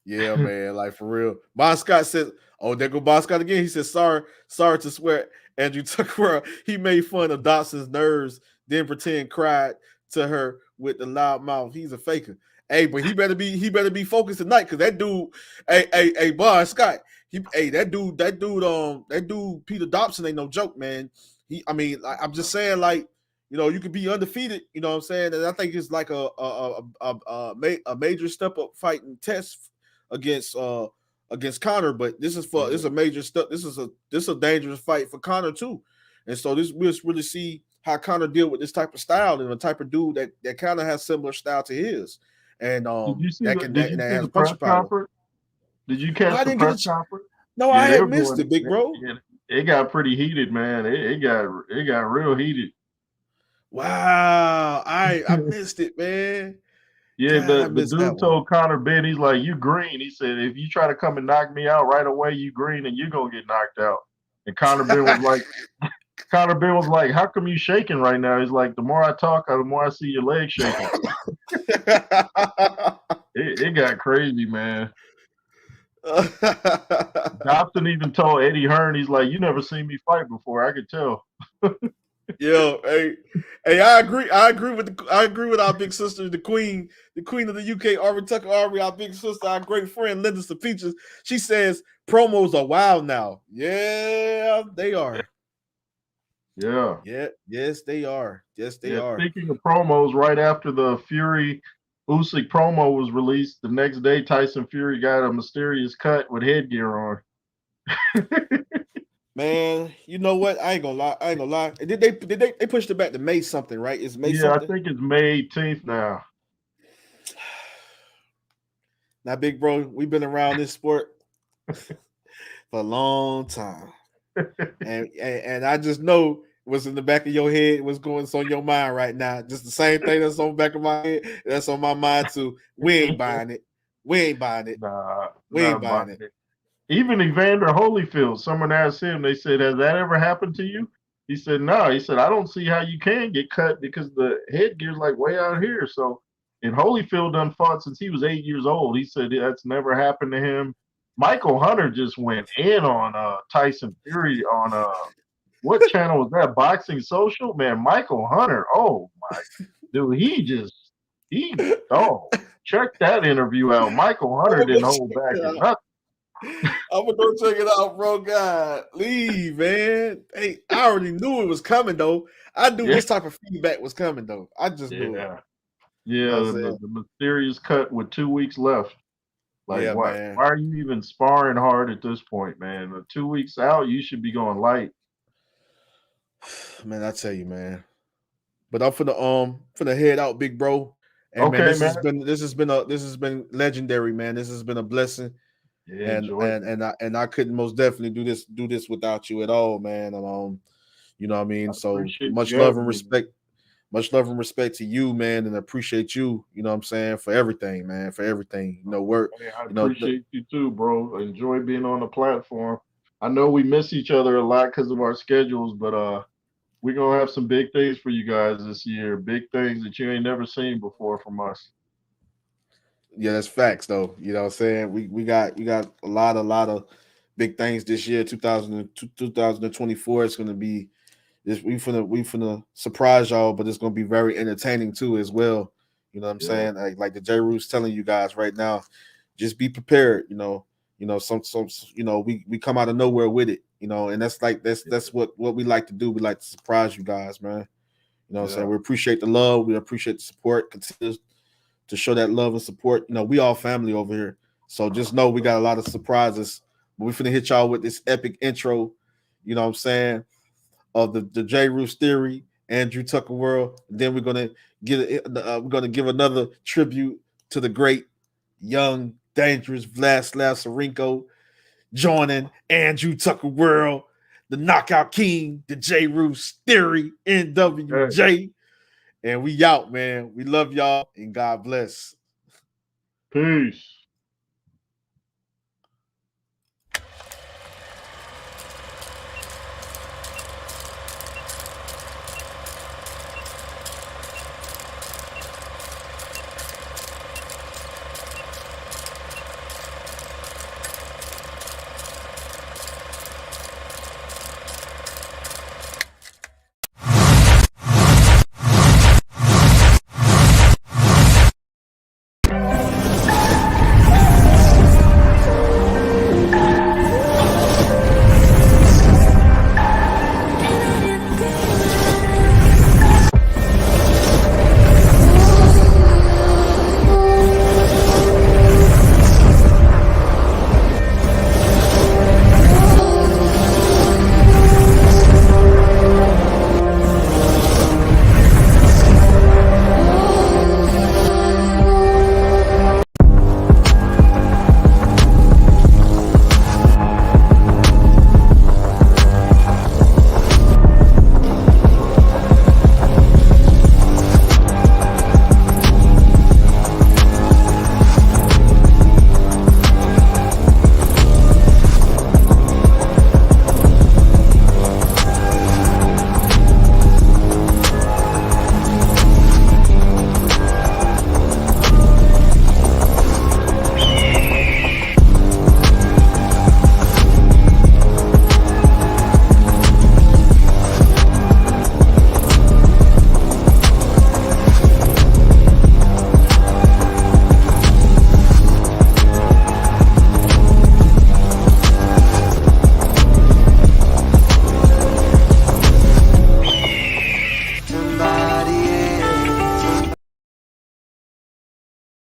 A: Yeah, man, like for real. Bon Scott said, "Oh, there go Bon Scott again." He said, "Sorry to swear." Andrew Tucker, he made fun of Dotson's nerves, then pretend cried to her with the loud mouth. He's a faker. Hey, but he better be focused tonight, because that dude, hey, Bon Scott, that dude, Peter Dobson ain't no joke, man. I'm just saying, like, you know, you could be undefeated, you know what I'm saying, and I think it's like a major step up fighting test against Conor, but this is a major step. This is a dangerous fight for Conor too, and so we'll really see how Conor deal with this type of style and the type of dude that kind of has similar style to his, and
B: did you see
A: the
B: press conference? Did you catch the press conference?
A: No, I had missed it, big bro.
B: It got pretty heated, man. It got real heated.
A: Wow, I missed it, man.
B: Yeah, the dude told Conor Ben, he's like, "You green." He said, "If you try to come and knock me out right away, you green, and you're gonna get knocked out." And Conor Ben was like, "How come you shaking right now?" He's like, "The more I talk, the more I see your legs shaking." it got crazy, man. Dobson even told Eddie Hearn, he's like, "You never seen me fight before. I could tell."
A: Yo, hey, I agree. I agree with our big sister, the queen of the UK, Aubrey Tucker Aubrey, our big sister, our great friend Linda Peaches. She says promos are wild now. Yeah, they are.
B: Yeah.
A: Yes, they are. Yes, they are.
B: Speaking of promos, right after the Fury Usyk promo was released, the next day Tyson Fury got a mysterious cut with headgear on.
A: Man, you know what? I ain't gonna lie. Did they pushed it back to May something, right? It's May something?
B: I think it's May 18th now.
A: Now, big bro, we've been around this sport for a long time. and I just know what's in the back of your head, what's going on your mind right now. Just the same thing that's on the back of my head, that's on my mind too. We ain't buying it.
B: Nah,
A: we ain't buying it.
B: Even Evander Holyfield, someone asked him, they said, "Has that ever happened to you?" He said, "No." He said, "I don't see how you can get cut because the headgear's like way out here." So, and Holyfield done fought since he was 8 years old. He said that's never happened to him. Michael Hunter just went in on Tyson Fury on what channel was that? Boxing Social? Man, Michael Hunter. Oh my dude, check that interview out. Michael Hunter didn't hold back at nothing.
A: I'm gonna go check it out, bro. God, leave, man. Hey, I already knew it was coming, though. I knew this type of feedback was coming, though. I just knew it.
B: Yeah, you know the mysterious cut with 2 weeks left. Like, why are you even sparring hard at this point, man? 2 weeks out, you should be going light.
A: Man, I tell you, man. But I'm finna head out, big bro. And
B: okay,
A: man, this has been legendary, man. This has been a blessing.
B: Yeah,
A: and I couldn't most definitely do this without you at all, man. And you know what I mean? So much love and respect to you, man, and I appreciate you, you know what I'm saying, for everything, man, for everything. You know, work.
B: Hey, I appreciate you too, bro. I enjoy being on the platform. I know we miss each other a lot because of our schedules, but we're gonna have some big things for you guys this year. Big things that you ain't never seen before from us.
A: Yeah, that's facts though. You know what I'm saying? We got a lot of big things this year. 2024 it's gonna be this. We finna surprise y'all, but it's gonna be very entertaining too as well. You know what I'm saying? Like the J Root's telling you guys right now, just be prepared, you know, some we come out of nowhere with it, you know, and that's what we like to do. We like to surprise you guys, man. You know what I'm saying? We appreciate the love, we appreciate the support. Continue to show that love and support. You know, we all family over here. So just know we got a lot of surprises But we finna hit y'all with this epic intro, you know what I'm saying, of the J. Roos theory, Andrew Tucker world. And then we're gonna give another tribute to the great, young, dangerous Vladyslav Sirenko, joining Andrew Tucker world, the knockout king, the J. Roos theory, NWJ. And we out, man. We love y'all and God bless.
B: Peace.